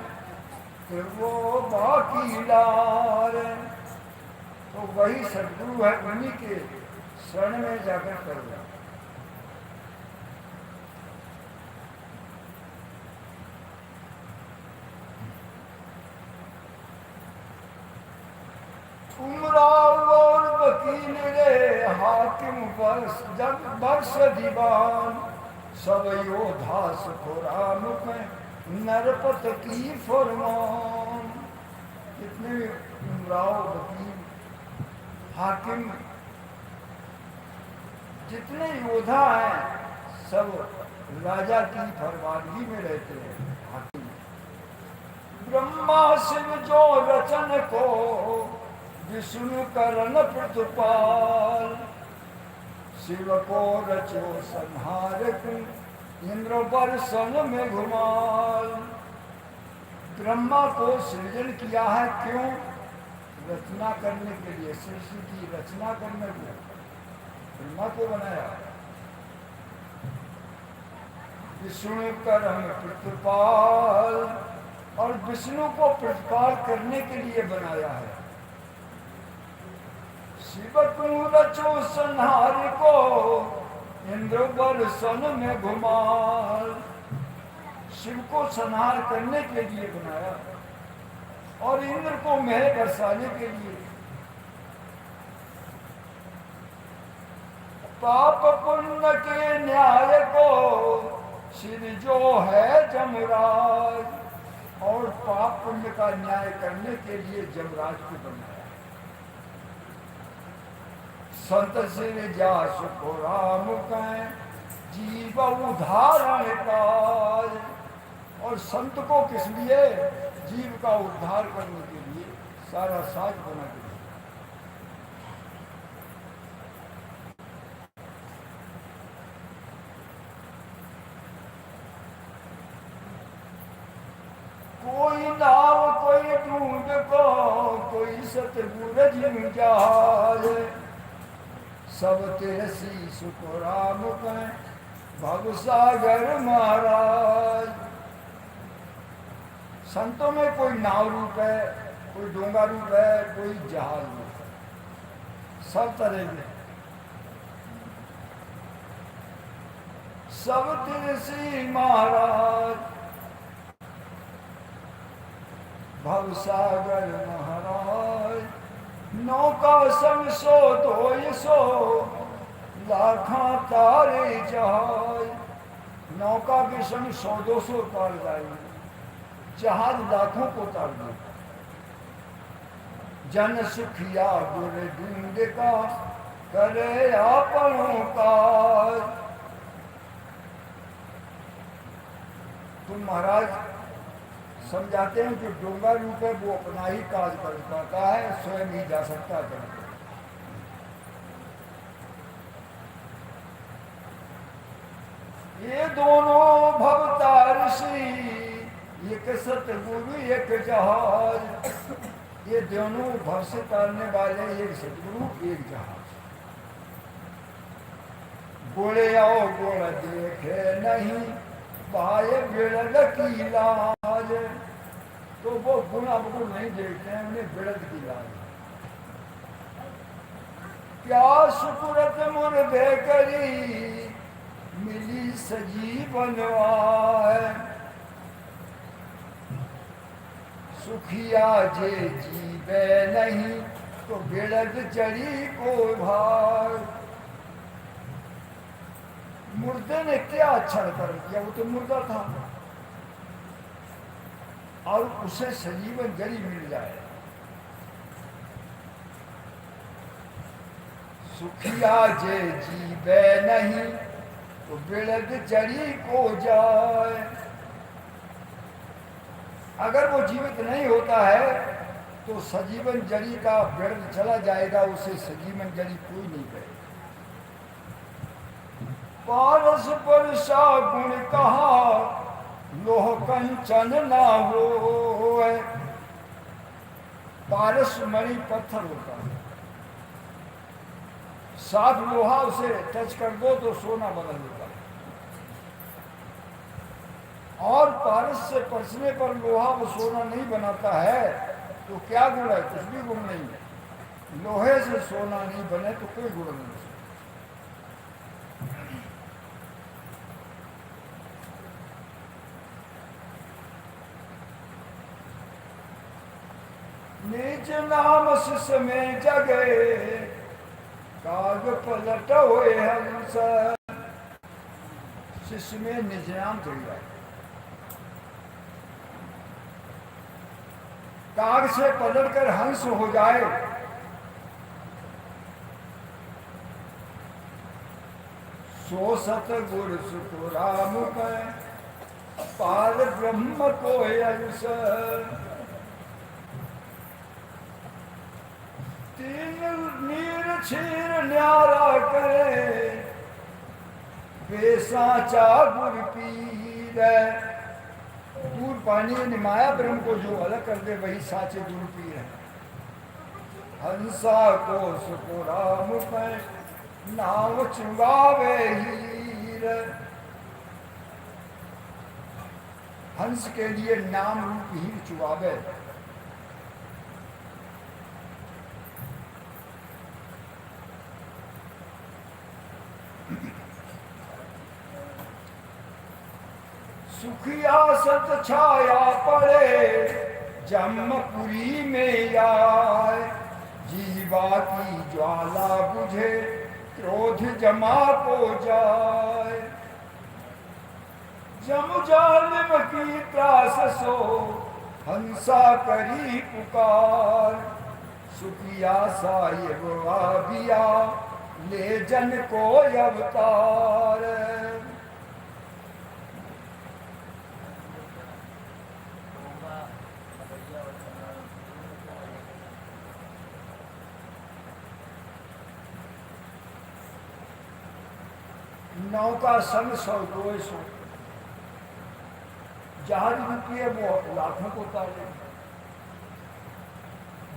Speaker 1: फिर वो बाकी लार, तो वही सदगुरु है, उन्हीं के शरण में जाकर करो। उमराव और वकील रे हाकिम वर्ष जब वर्ष दीवान, सब योधा सुख राम कहे नरपत की फरमान। कितने उमराव वकील हाकिम जितने योद्धा हैं सब राजा की फरमानगी में रहते हैं। हाकिम ब्रह्मा शिव जो रचन को विष्णु करण प्रतिपाल, शिव को रचो संहारक इंद्र बरसन में घुमाल। ब्रह्मा को सृजन किया है क्यों? रचना करने के लिए, सृष्टि की रचना करने के लिए ब्रह्मा को बनाया। विष्णु करण प्रतिपाल और विष्णु को प्रतिपाल करने के लिए बनाया है। शिव तू रचो संहार को, इंद्र बर सन में घुमार। शिव को संहार करने के लिए बनाया और इंद्र को मह बरसाने के लिए। पाप पुण्य के न्याय को शिव जो है जमराज, और पाप पुण्य का न्याय करने के लिए जमराज को बनाया। संत सिर जा सुखो राम कह, जीव उदाहरण काज। और संत को किस लिए? जीव का उद्धार करने के लिए, सारा साज बना के। कोई नाव कोई ढूंढ को, कोई सतगुर जिन जहाज। सब तेरसी सुख राम कह, भव सागर महाराज। संतों में कोई नाव रूप है, कोई डोंगा रूप है, कोई जहाज रूप है, सब तरह के। सब तेरसी महाराज, भवसागर महाराज। नौका संग सो धोय सो, लाखा तारे जहाज। नौका के संग 100-200 तार जाएंगे, जहाज लाखों को तार दे। जन सुखिया गुर ढूंढ का, करे आपनों काज। तुम महाराज समझाते हैं जो डोंगा रूप है वो अपना ही काज कर पाता है, स्वयं ही जा सकता है। ये दोनों भवतारसी, एक सतगुरु एक जहाज। ये दोनों भव से तारने वाले, एक सतगुरु एक जहाज। बोले आओ गोड़ देखे नहीं, भाई बिड़द की लाज। तो वो गुण अवगुण नहीं देखते हैं, उन्हें बिड़द की लाज। क्या सुकुरत मुर्दे करी, मिली सजीवन आए। सुखिया जे जीवे नहीं, तो बिड़द चढ़ी को भार। मुर्दे ने क्या अच्छा कर्म किया, वो तो मुर्दा था, और उसे सजीवन जड़ी मिल जाए। सुखिया जे जीवे नहीं, तो बिड़द जड़ी को जाए। अगर वो जीवित नहीं होता है तो सजीवन जड़ी का बिड़द चला जाएगा, उसे सजीवन जड़ी कोई नहीं करेगा। पारस पर सा गुण कहा, लोह कंचन ना हो। पारस मणि पत्थर होता है, साफ लोहा उसे टच कर दो तो सोना बदल देता है। और पारस से परसने पर लोहा वो सोना नहीं बनाता है, तो क्या गुण है? कुछ भी गुण नहीं है। लोहे से सोना नहीं बने तो कोई गुण नहीं। निज नाम शिष में जगे, काग पलट हुए हंस। शिष्य में निज नाम जुड़ जाए। काग से पलट कर हंस हो जाए। सो सतगुर सुख राम कह, पार ब्रह्म को अंश। तीन नीर छीर न्यारा करे, बेसाचा गुर पीर। दूर पानी निमाया ब्रह्म को जो अलग कर दे वही साचे गुरु पीर है। हंसा को सुको राम पर, नाव चुगावे हीर। हंस के लिए नाम रूप ही चुआवे। सुखिया सत छाया पड़े जमपुरी में आए, जीवा की ज्वाला बुझे क्रोध जमा को जाए। जम जालिम की त्रास सो हंसा करी पुकार, सुखिया साहिब आबिया ले जन को अवतार। नौका संग सौ दो सौ, जहाज रुकी है वो लाखों को उतारेगा,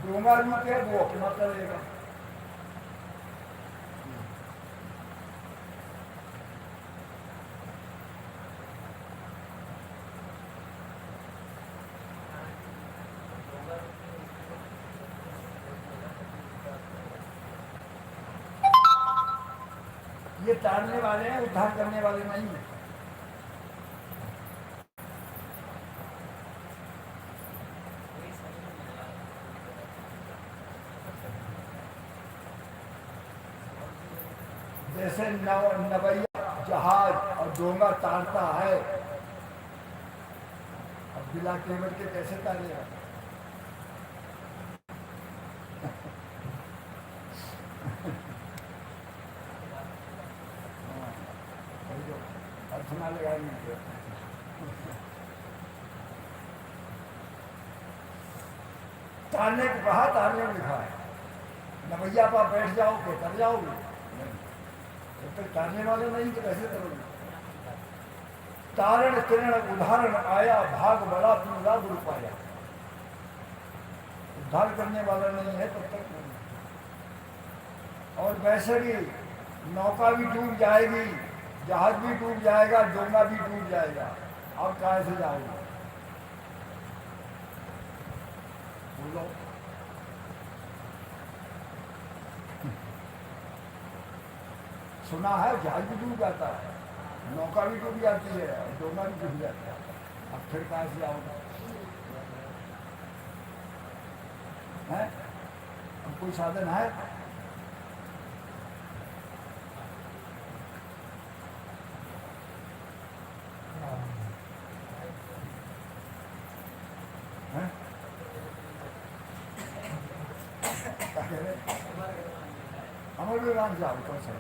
Speaker 1: डोंगा रुके है वो अपना तरेगा। ये तारने वाले हैं, उद्धार करने वाले नहीं है। जैसे नवैया जहाज और डोंगा तारता है, अब बिना केवल के कैसे तारेगा? अर्चना लगाएंगे। तारने को कहा, तारने को लिखा है। नवैया पर बैठ जाओगे तर जाओगे, जब तक तारने वाले नहीं तो कैसे करोगे? तारण किरण उदाहरण आया, भाग बड़ा पूरा गुरु पाया। उद्धार करने वाला नहीं है तब तक नहीं। और वैसे भी नौका भी डूब जाएगी, जहाज भी डूब जाएगा, डोंगा भी डूब जाएगा, अब कहाँ से जाओगे? बोलो। सुना है जहाज भी डूब जाता है, नौका भी डूब जाती है, डोंगा भी डूब जाता है, अब फिर कहाँ से जाओगे? है अब कोई साधन है? अमर विमान जाओ कौन सा?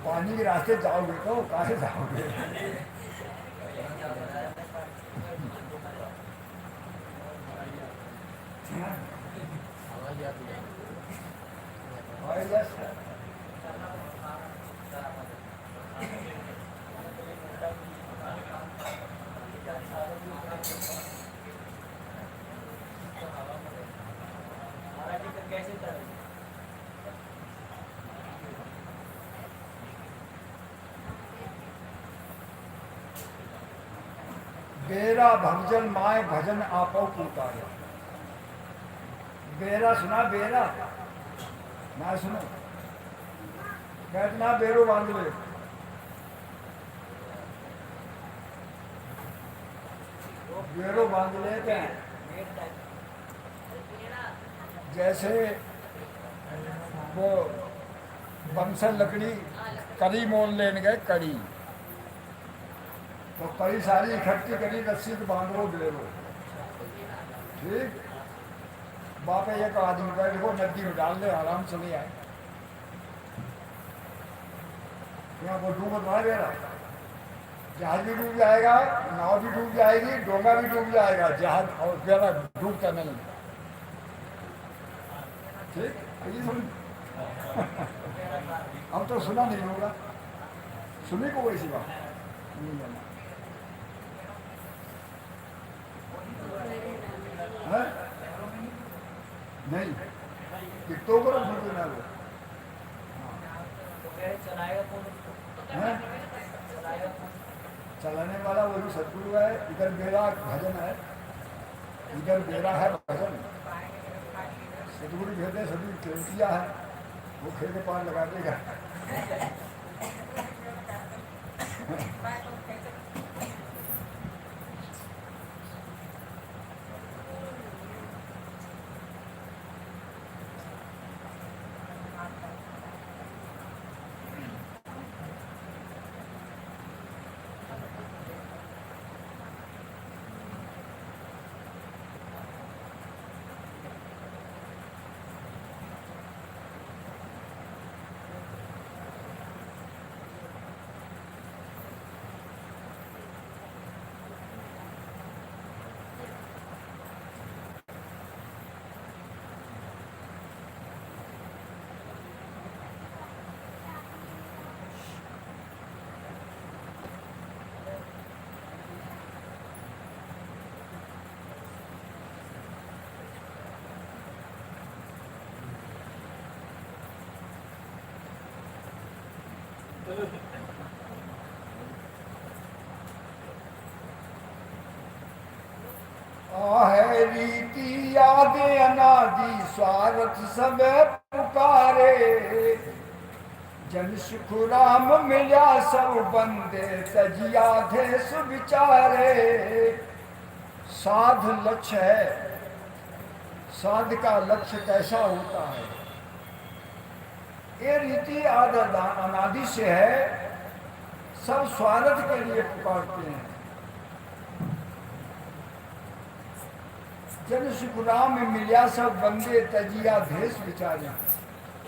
Speaker 1: पानी के रास्ते जाओगे तो कहाँ से जाओगे? बेरा भंजन माए भजन आपो पुकारे। बेरा सुना? बेरा ना सुनो, बैठना बेरो बांध ले। बेरो बांध लेते हैं, जैसे वो बंसल लकड़ी कड़ी मोल लेने गए, कड़ी तो कड़ी सारी इकट्ठी करी, रस्सी को बांधो बेरो, ठीक। बापे एक आदमी बैठ को नदी में डाल दे, आराम से ले आए। यहाँ वो डूब रहा बेरा, जहाज भी डूब जाएगा, नाव भी डूब जाएगी, डोंगा भी डूब जाएगा, जहाज और बेरा डूबता नहीं, ठीक। ये सुन हम तो सुना नहीं होगा, सुनी को वैसी बात नहीं जाना है? नहीं, तो करो फिर ना वो हैं? चलाने वाला वही सदगुरु है। इधर मेरा भजन है, इधर मेरा है भजन। सदगुरु कहते सभी केवटिया है, वो खेल के पार लगा देगा। है रीति याद अनादि स्वार्थ सब पुकारे, जन सुख राम मिला सब बंदे तजिया थे सुविचारे। साध लक्ष्य है, साध का लक्ष्य कैसा होता है? ये रीति आदि अनादि से है, सब स्वार्थ के लिए पुकारते हैं। जन सुख राम मिलिया सब बंदे तजिया भेष विचारिया।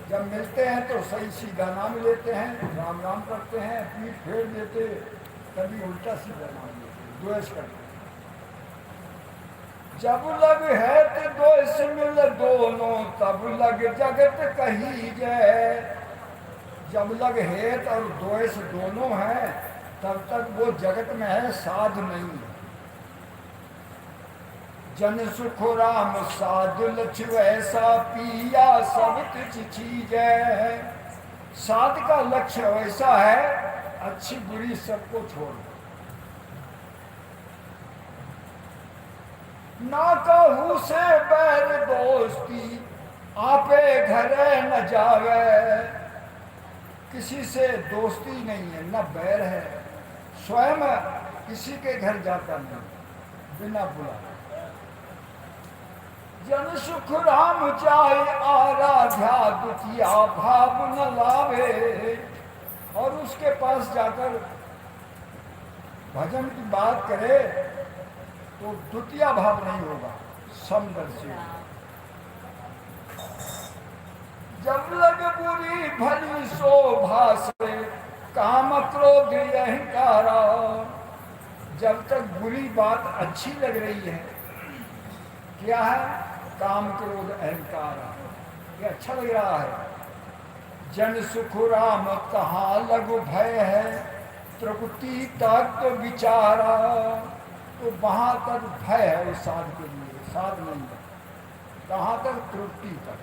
Speaker 1: जब मिलते हैं तो सही सीधा नाम लेते हैं, राम राम करते हैं, पीठ फेर देते, कभी उल्टा सीधा नाम लेते, द्वेष करते। जब लग है तो द्वेष मिल दोनों, तब लग जगत कही जय। जब लग हेत और द्वेष दोनों है, तब तक वो जगत में है, साध नहीं है। जन सुख राम साधु लक्ष्य ऐसा पिया सब तुझ चीज है। साध का लक्ष्य वैसा है, अच्छी बुरी सबको छोड़ दो। ना कहू से बैर दोस्ती, आपे घरे न जावे। किसी से दोस्ती नहीं है, न बैर है, स्वयं किसी के घर जाता नहीं बिना बुलाए। जन सुख राम चाहे आराध्या, दुखिया भाव न लावे। और उसके पास जाकर भजन की बात करे तो द्वितीय भाव नहीं होगा, समदर्शी। जब लग बुरी भली शोभा से, काम क्रोध अहंकारा। जब तक बुरी बात अच्छी लग रही है, क्या है? काम क्रोध अहंकार, ये अच्छा लग रहा है। जन सुख राम कहाँ लघु भय है, त्रिकुटी तत्व विचारा। तो वहां तक भय है उस साध के लिए, साध नहीं है। कहाँ तक? त्रुटि तक।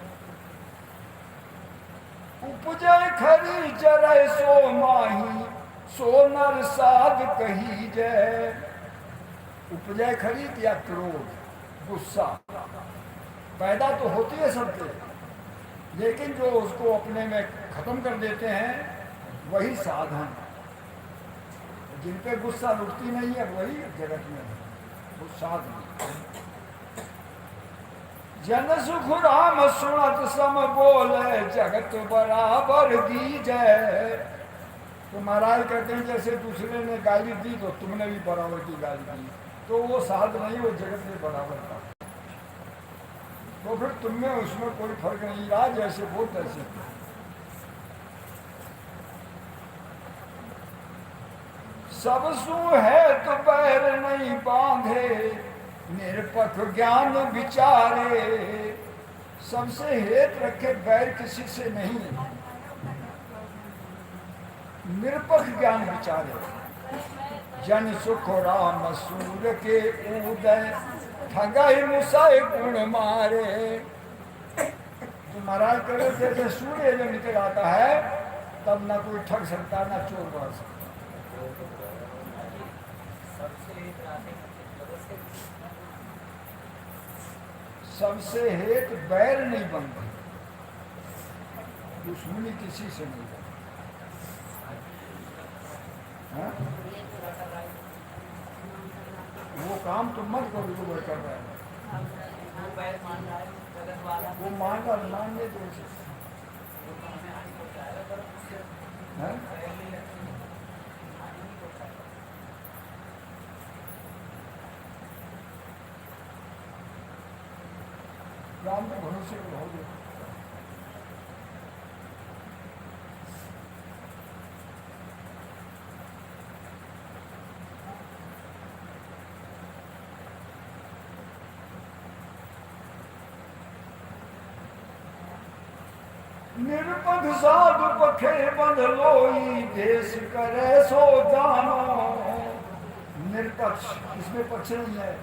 Speaker 1: उपजय खरी जरय सो माही, सो नर साध कही जय। उपजय खरी या क्रोध, गुस्सा पैदा तो होती है सबके, लेकिन जो उसको अपने में खत्म कर देते हैं वही साधन। जिन पे गुस्सा रुकती नहीं है वही जगत में है, वो साधन। जन सुख राम सुनत सम बोले, जगत बराबर दी जय। तो महाराज कहते हैं जैसे दूसरे ने गाली दी तो तुमने भी बराबर की गाली दी, तो वो साध नहीं, वो जगत में बराबर था। तो फिर तुमने उसमें कोई फर्क नहीं रहा, जैसे वो तैसे। सब सु है तो पैर नहीं बांधे, निरपख ज्ञान विचारे। सबसे हेत रखे, बैर किसी से नहीं, निरपख ज्ञान विचारे। जन सुख राम सूर के उदय, ठगाई मुसाई गुण मारे। तो महाराज कहे जैसे सूर्य जब निकल आता है तब ना कोई ठग सकता ना चोर मार सकता। सबसे हेत बैर नहीं बनता, दुश्मनी किसी से नहीं बनती। हाँ? वो काम तुम मत करो जो वो कर रहा है, वो मानने दो उसे। हाँ? राम के भरोसे रहोगे। निरपद साधु पखे बंध लोई, देश करे सो जानो। निरपक्ष, इसमें पक्ष नहीं है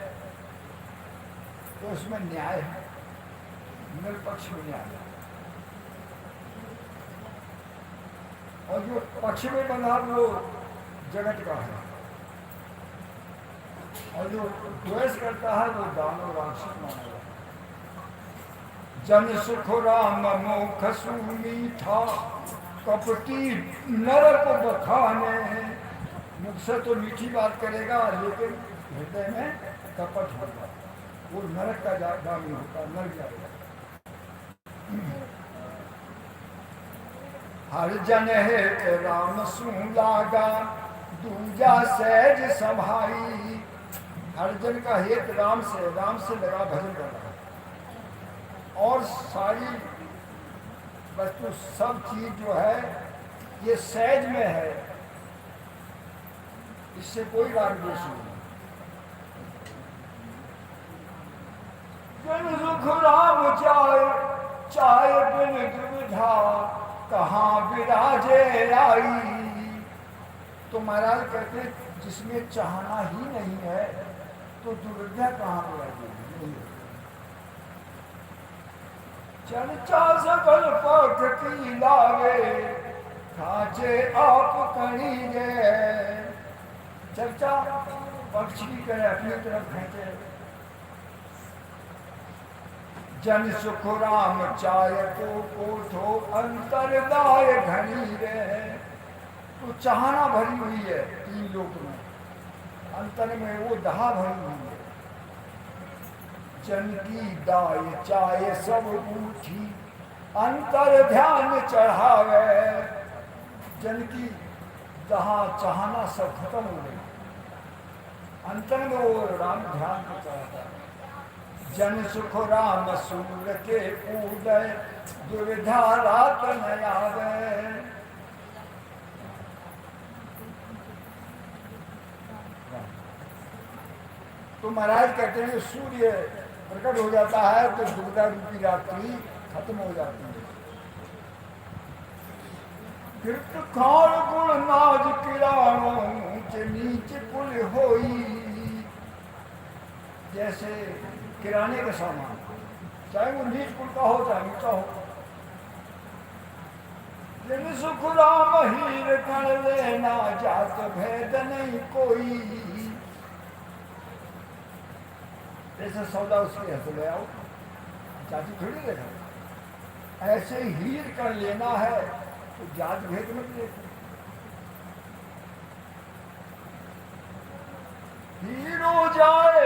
Speaker 1: तो उसमें न्याय है, निरपक्ष में न्याय है। और जो पक्ष में बंधा वो जगत का है, और जो द्वेष करता है वो दानव राक्षस माना जाता है। जन सुख राम मोख सुमीठा, कपटी नरक बखाने। मुख से तो मीठी बात करेगा लेकिन हृदय में कपट होगा, वो नरक का गामी होता, नरक जाएगा। हर जन है राम सू लागा, दूजा सहज समाई। हर जन का हेत राम से लगा भजन कर रहा है। और सारी वस्तु सब चीज जो है ये सहज में है, इससे कोई राग द्वेष नहीं। जन सुख राम चाय बिन दुविधा, कहाँ विराजे आई। तो महाराज कहते जिसमें चाहना ही नहीं है तो दुविधा कहाँ विराजेगी। चर्चा सकल पथ की लावे, खाचे आप करी गे। चर्चा पक्ष की करे अपनी तरफ खेचे। जन सुख राम चाय को थो, अंतरदाय घनी रे। तो चाहना भरी हुई है तीन लोक में, अंतर में वो दहा भरी हुई है। जन की दाय चाय सब उठी, अंतर ध्यान चढ़ावे। जन की जहाँ चाहना सब खत्म हो गई, अंतर में वो राम ध्यान को चढ़ाता है। जन सुख राम सूर के उदय, दुविधा रात न आवे। तो महाराज कहते हैं सूर्य प्रकट हो जाता है तो दुविधा रूपी रात्रि खत्म हो जाती है। कृत खान गुण नाज किराणों, ऊंचे नीचे पुल होई। जैसे किराने का सामान, चाहे वो नीच पुल का हो चाहे ऊंचा हो। जिन सुख राम हीर कण लेना, जात भेद नहीं कोई। ऐसा सौदा उसके हाथ ले आओ, जाति थोड़ी देखा। ऐसे हीर कर लेना है तो जात भेद मत देखो। हीरो जाए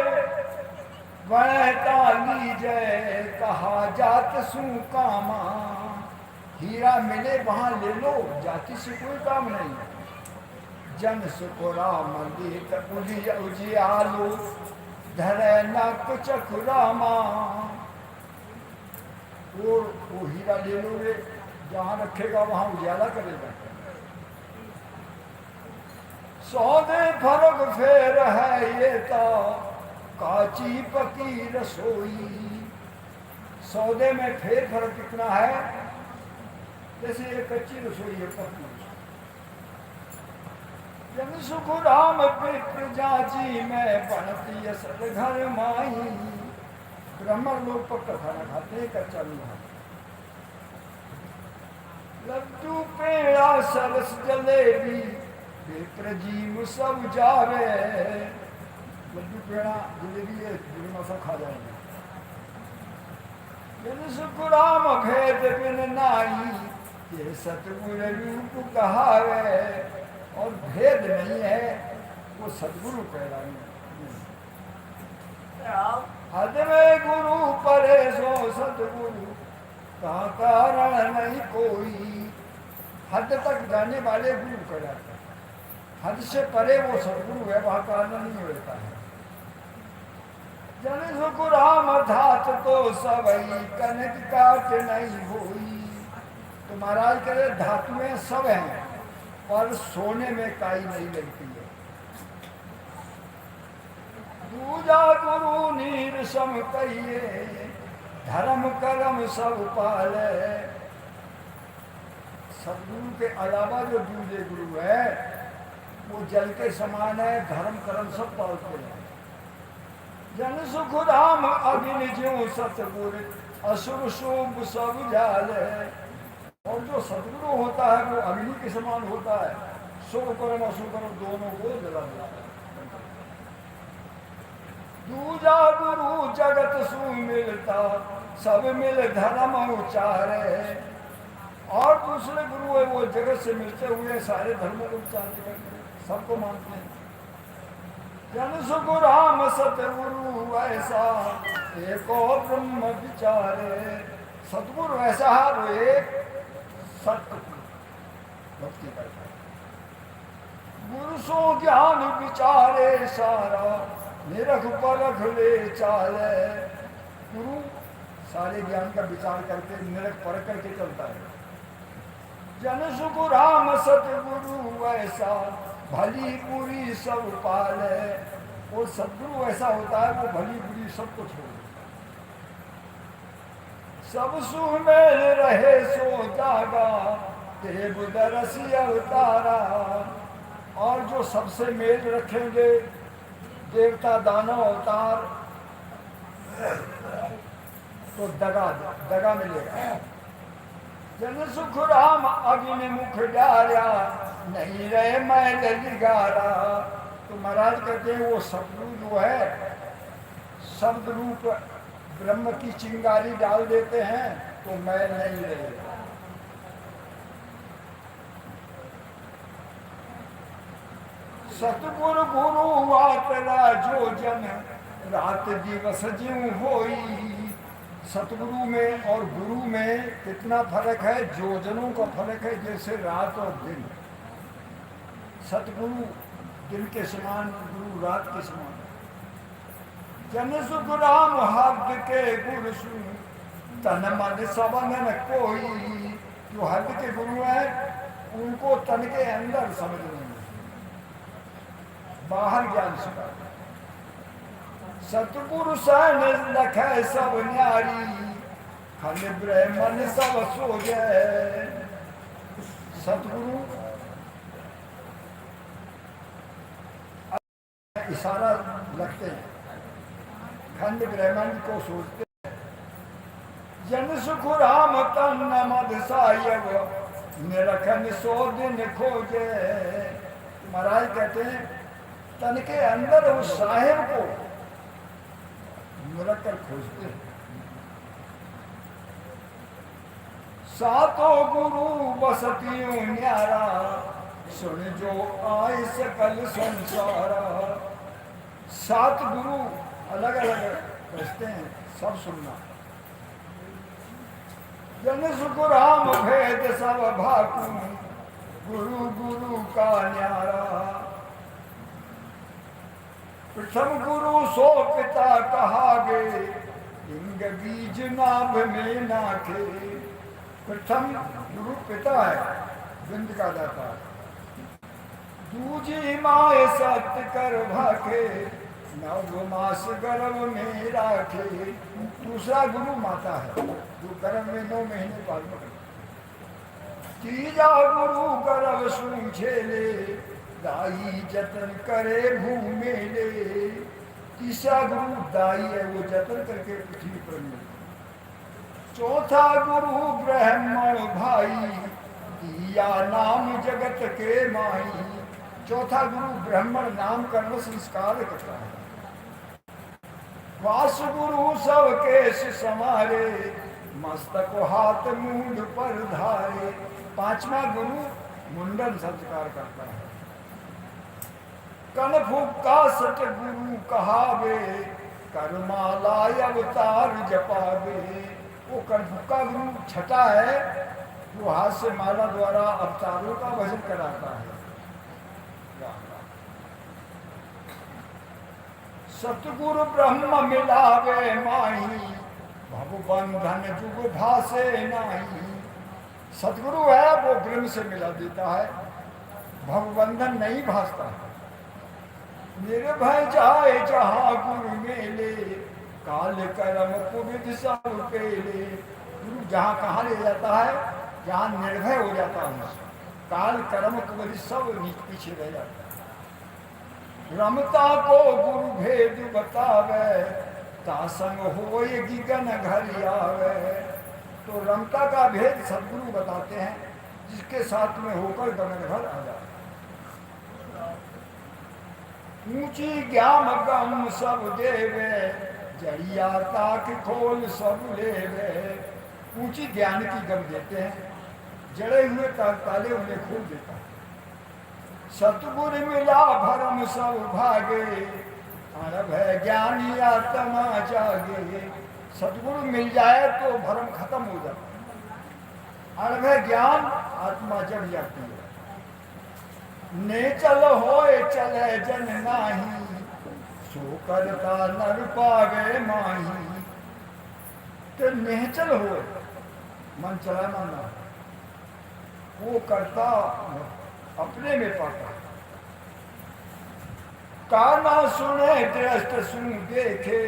Speaker 1: वहता लीजय, कहा जात सू कामा। हीरा मिले वहां ले लो, जाति से कोई काम नहीं। जन सुख राम गीत उजियालो, धरे न कुछ खुरामा। वो हीरा ले लोगे, जहां रखेगा वहां उजाला करेगा। सौदे फर्क फेर है ये तो, काची पकी रसोई। सौदे में फेर फर्क कितना है, जैसे ये कच्ची रसोई है पकी। जन सुख राम पित्र जाची में, बनती असर घर माई। ब्राह्मण लोग पक्का खाना खाते हैं, कच्चा नहीं खाते। लड्डू पेड़ा सरस जलेबी बेकर जीव सब जावे। लड्डू पेड़ा जलेबी है दुनिया सब खा जाएंगे। बिन सुखराम भेद बिन नाई ये सतगुरु रूप कहावे। और भेद नहीं है वो सतगुरु कहलाए। हद में गुरु परे सो सतगुरु का कारण नहीं कोई। हद तक जाने वाले गुरु कहलाते हैं। हद से परे वो सतगुरु है, वहां कारण नहीं होता है। जन सुख राम धात तो सबई कनक काट नहीं हुई। तो महाराज कह रहे धातु में सब हैं पर सोने में काई नहीं लगती है। दूजा गुरु नीर सम कहिए धर्म कर्म सब पाले। सदगुरु के अलावा जो दूजे गुरु है वो जल के समान है, धर्म कर्म सब पालते हैं। जन सुख राम अग्नि ज्यों सतगुर असुर शुभ सब जाले। और जो सतगुरु होता है वो अग्नि के समान होता है, शुभ कर्म अशुभ कर्म दोनों को जला देता है। दूजा गुरु जगत सु मिलता सब मिल धर्म उचारे। और दूसरे गुरु है वो जगत से मिलते हुए सारे धर्मों को उच्चारित करते हैं, सबको मानते हैं। जन सुख राम सतगुरु ऐसा एको ब्रह्म विचारे। सतगुरु ऐसा है वो एक सत्य भक्ति करता है। गुरु सो ज्ञान विचारे सारा निरख परख ले चाले। गुरु सारे ज्ञान का विचार करके निरख परख करके चलता है। जन सुख राम सतगुरु ऐसा भली बुरी सब पाले। और सदगुरु ऐसा होता है वो भली बुरी सबको छोड़ देता है। सब सुख मेल रहे सो जागा तेरे बुदरसी अवतारा। और जो सबसे मेल रखेंगे देवता दानव अवतार तो दगा मिलेगा। जन सुख राम अग्नि मुख डारा नहीं रहे मैं लिगारा। तो महाराज कहते हैं वो सतगुरु जो है शब्द रूप ब्रह्म की चिंगारी डाल देते हैं तो मैल नहीं रहेगा। सतगुरु गुरु आतरा जो जन रात दिवस ज्यों होई। सतगुरु में और गुरु में कितना फर्क है, जोजनों का फर्क है जैसे रात और दिन। सतगुरु दिन के समान, गुरु रात के समान। जन सुख राम हद के गुरु सुन तन मन सबन न कोई। जो हद के गुरु है उनको तन के अंदर समझ नहीं, बाहर ज्ञान सिखाते। सतगुरु सन लखे सब न्यारी खल ब्रह्मन सब सोजे। सतगुरु इशारा लगते हैं, खंड ब्रह्मांड को सोचते हैं। जन सुख राम तन मद सायब निरखन सो दिन खोजे। महाराज कहते हैं तन के अंदर उस साहिब को निरख कर खोजते हैं। सातों गुरु बसतियों न्यारा सुन जो आए सकल संसारा। सात गुरु अलग अलग बसते हैं, सब सुनना। जन सुख राम भेद सब भाकू गुरु गुरु का न्यारा। प्रथम गुरु सो पिता कहा गे इंग बीज नाभ में नाखे। प्रथम गुरु पिता है, बिंद का दाता। दूजी माए सत्य कर भाखे नव मास गर्भ में राखे। दूसरा गुरु माता है जो गर्भ में 9 महीने पालन करती। तीजा गुरु गर्भ सूझे ले दाई जतन करे भूमि ले। तीसरा गुरु दाई है, वो जतन करके पृथ्वी पर मिले। चौथा गुरु ब्राह्मण भाई लिया नाम जगत के माही। चौथा गुरु ब्राह्मण नाम कर्म संस्कार करता है। वास गुरु सब केश समारे, मस्तक हाथ मूंड पर धारे। पांचवा गुरु मुंडन संस्कार करता है। कन फूका सट गुरु कहावे, करमाला अवतार जपावे। वो कनफुक्का गुरु छठा है, जो हाथ से माला द्वारा अवतारों का भजन कराता है। सतगुरु ब्रह्म मिलावे माही, भव बंधन जुग भासे नाही। सतगुरु है वो ब्रह्म से मिला देता है, भव बंधन नहीं भासता है। निर्भय जाए जहाँ गुरु मेले, काल कर्म कुविद सब पेले। गुरु जहाँ कहाँ ले जाता है, जहाँ निर्भय हो जाता है, काल कर्म कुविद सब पीछे रह जाता है। रमता को गुरु भेद बतावे, तासंग होए गिगन घर आवे। तो रमता का भेद सदगुरु बताते हैं, जिसके साथ में होकर गगन घर आ जाए। ऊंची ज्ञान गम सब देवे, जड़िया ताक खोल सब लेवे। ऊंची ज्ञान की गम देते हैं, जड़े हुए ताले उन्हें खोल देता है। सतगुरु मिला भरम सब भागे, अरब है ज्ञानी आत्मा जागे। सतगुरु मिल जाए तो भरम खत्म हो जाता है, अरब है ज्ञान, आत्मा जग जाती है। ने चल होए चले जन नाही, सो करता नर पावे माही। तो निहचल होए, मन चला माना, वो करता अपने में पाता। काना सुने दृष्ट सुन देखे,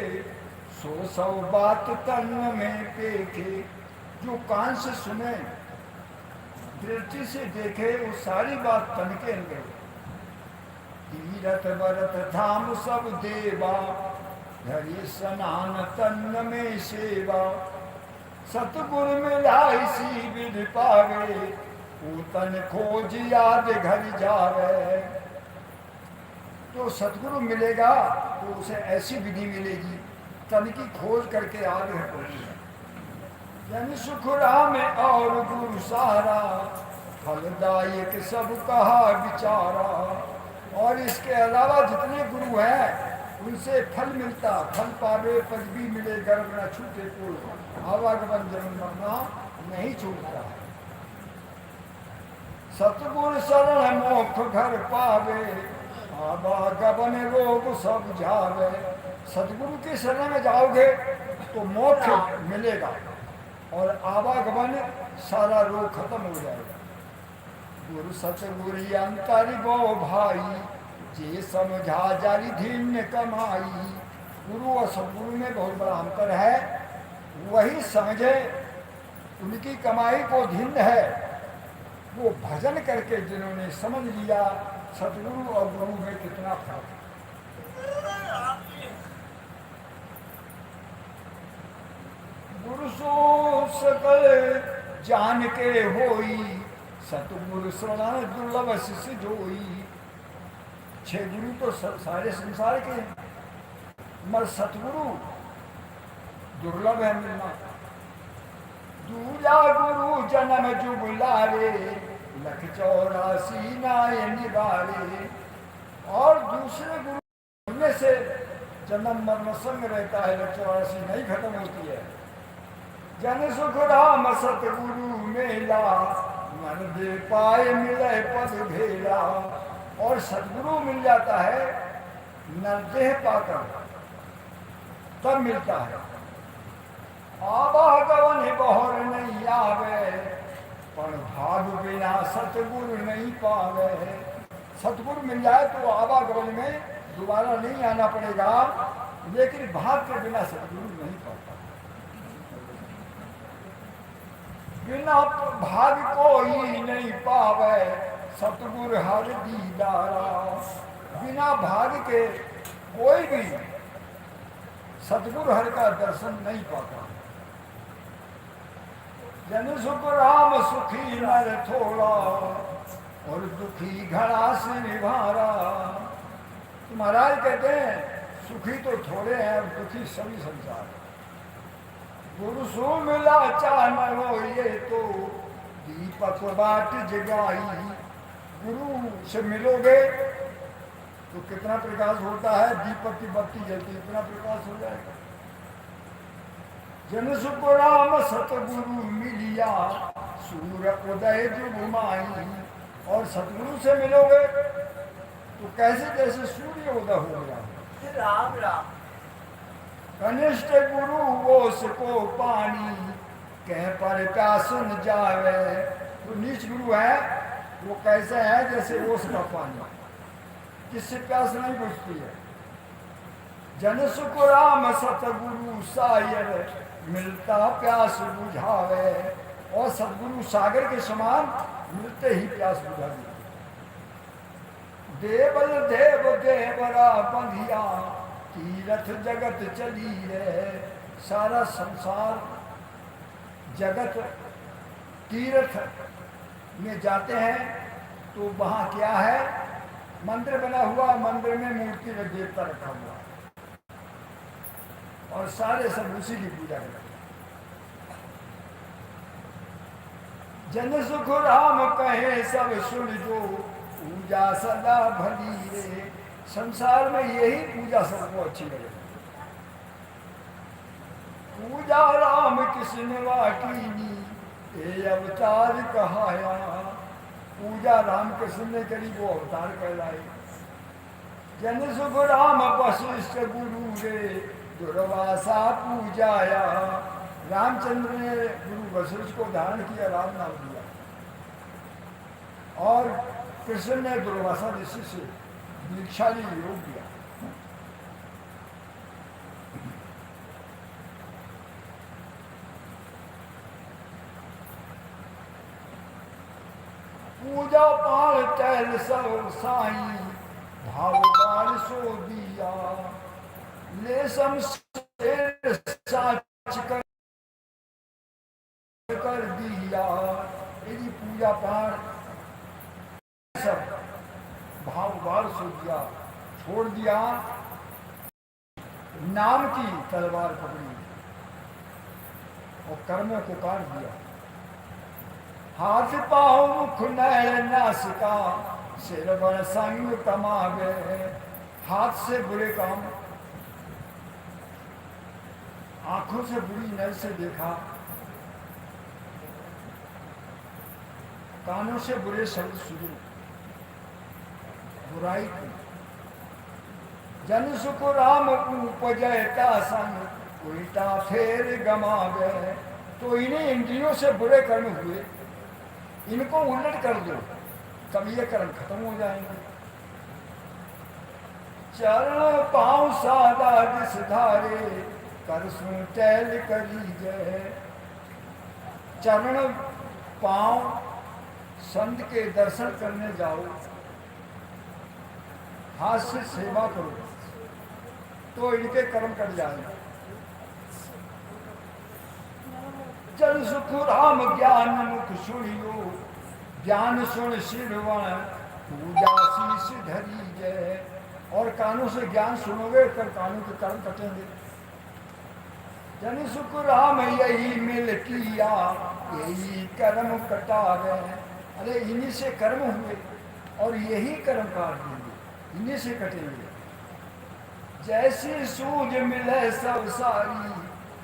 Speaker 1: सो सब बात तन में पेखे। जो कान से सुने, दृष्टि से देखे, वो सारी बात तन के अंदर। तीरथ भरत धाम सब देवा, धरी स्नान तन में सेवा। सतगुरु मिला इसी विधि पावे, तन खोज याद घर जावे। तो सतगुरु मिलेगा तो उसे ऐसी विधि मिलेगी, तन की खोज करके याद है पहुंचेगा। यानी सुख राम और गुरु सारा, फलदायक सब कहा विचारा। और इसके अलावा जितने गुरु हैं उनसे फल मिलता, फल पावे पदवी मिले, गर्भ न छूटे कोई। आवागमन जन्म मरना नहीं छूटता है। सतगुरु शरण मोक्ष घर पावे, आवागमन रोग सब जावे। सतगुरु की शरण में जाओगे तो मोक्ष मिलेगा और आवागमन सारा रोग खत्म हो जाएगा। गुरु सतगुरु अंतर गो भाई, जे समझा जारी धीन्य कमाई। गुरु और सतगुरु में बहुत बड़ा अंतर है, वही समझे उनकी कमाई को धिन्न है। वो भजन करके जिन्होंने समझ लिया सतगुरु और गुरु में कितना फर्क है। गुरु सो सकल जान के होई, सतगुरु शरण दुर्लभ शिष्य जोई। 6 गुरु तो सारे संसार के, मगर सतगुरु दुर्लभ है मिलना। दूजा गुरु जन्म जुगुलारे, लख 84 नाय निवारे। और दूसरे गुरु में से जन्म मरण संग रहता है, लख 84 नहीं खत्म होती है। जन सुख राम सतगुरु मेला, मन दे पाए मिले पद भेला। और सतगुरु मिल जाता है नरदेह पाकर, तब मिलता है। आवागमन बहर नहीं आवे, पर भाग बिना सतगुरु नहीं पावे। सतगुरु मिल जाए तो आवागमन में दोबारा नहीं आना पड़ेगा, लेकिन भाग के बिना सतगुरु नहीं पाता। बिना भाग कोई नहीं पावे, सतगुरु हर दीदारा। बिना भाग के कोई भी सतगुरु हर का दर्शन नहीं पाता। जन सुख राम सुखी नर थोड़ा, और दुखी घड़ा से निभारा। तो महाराज कहते हैं सुखी तो थोड़े हैं और दुखी सभी संसार। गुरु सो मिला चाननो ये तो दीपक बाट जगाई। गुरु से मिलोगे तो कितना प्रकाश होता है, दीपक की बत्ती जलती इतना प्रकाश हो जाएगा। जन सुख राम सतगुरु मिलिया, सूर्य उदय जुगुमाई। और सतगुरु से मिलोगे तो कैसे जैसे सूर्य उदय हो गया।
Speaker 2: राम राम।
Speaker 1: कनिष्ठ गुरु ओस को पानी, कह पर प्यास न जावे। तो नीच गुरु है वो कैसे है जैसे ओस का पानी, जिससे प्यास नहीं बुझती है। जन सुख राम सतगुरु सायर, मिलता प्यास बुझावे। और सतगुरु सागर के समान मिलते ही प्यास बुझा देते। देवल देव देवरा बंधिया, तीरथ जगत चली रे। सारा संसार जगत तीर्थ में जाते हैं तो वहाँ क्या है, मंदिर बना हुआ, मंदिर में मूर्ति में देवता रखा हुआ और सारे सब उसी की पूजा करते हैं। जन सुख राम कहे सब सुन जो, पूजा सदा भली रे। संसार में यही पूजा सबको अच्छी लगे। पूजा राम किसने वाकीनी, ये अवतार कहाया। पूजा राम कृष्ण ने करी वो अवतार कहलाए। जन सुख राम वशिष्ठ गुरु रे, दुर्वासा पूजाया। रामचंद्र ने गुरु वशिष्ठ को धारण किया, राम नाम दिया। और कृष्ण ने दुर्वासा ऋषि से दीक्षा ली, योग दिया। पूजा पाल टहल सब साई, भाव बाल सो दिया। ले शमशेर साच कर दिया। यदि पूजा पाठ सब भाव बाल सो दिया, छोड़ दिया। नाम की तलवार पकड़ी और कर्मों को काट दिया। हाथ पाँव मुख नैन नासिका, सिर बड़ संग कमावे। हाथ से बुरे काम, आंखों से बुरी नजर से देखा, कानों से बुरे शब्द सुने, बुराई की। जन सुख राम उपजयता संग, उल्टा फेर गमावे। तो इन्हीं इंद्रियों से बुरे कर्म हुए, इनको उलट कर दो तब ये कर्म खत्म हो जाएंगे। चरण पाँव सादा जिस धारे, कर सुन टैल करी जय। चरण पाँव संत के दर्शन करने जाओ, हाथ से सेवा करो तो इनके कर्म कट जाएंगे। जन सुख राम ज्ञान मुख सुनियो, ज्ञान सुन श्रवण पूजा शीश धरी जय। और कानों से ज्ञान सुनोगे कर कानों के कर्म कटेंगे। जन सुख राम यही मिल किया, यही कर्म कटावे। अरे इन्हीं से कर्म हुए और यही कर्म काट देंगे, इन्हीं से कटेंगे। जैसी सूझ मिले सब सारी,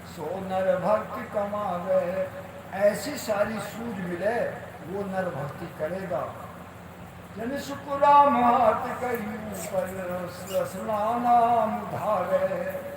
Speaker 1: सो नर भक्ति कमावे। ऐसी सारी सूझ मिले वो नर भक्ति करेगा। जन सुख राम हाथ करियो, पर रसना नाम धारे।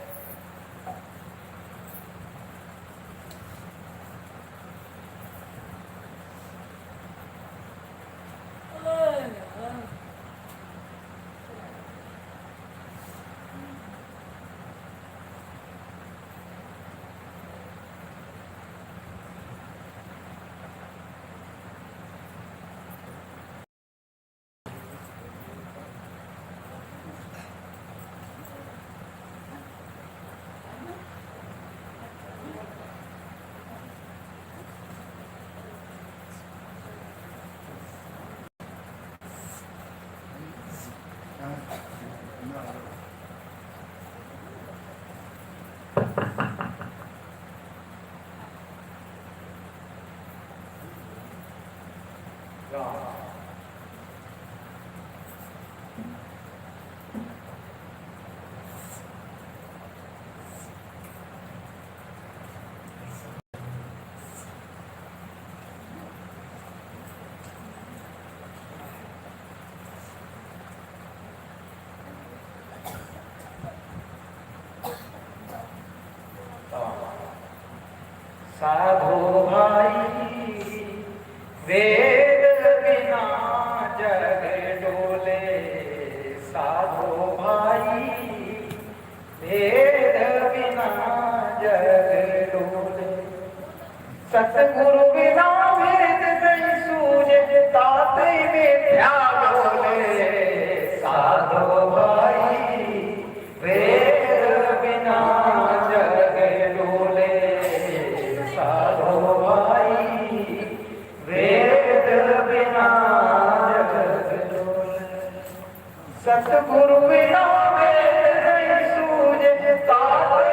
Speaker 2: साधो भाई वेद बिना जग डोले, साधो भाई वेद बिना जग डोले, सतगुरु बिना वेद नहीं सूझे, ताते मिथ्या बोले, साधो भाई वेद बिना जग डोले, साधो भाई वेद बिना जग डोले, सतगुरु बिना वेद नहीं सूझे, ताते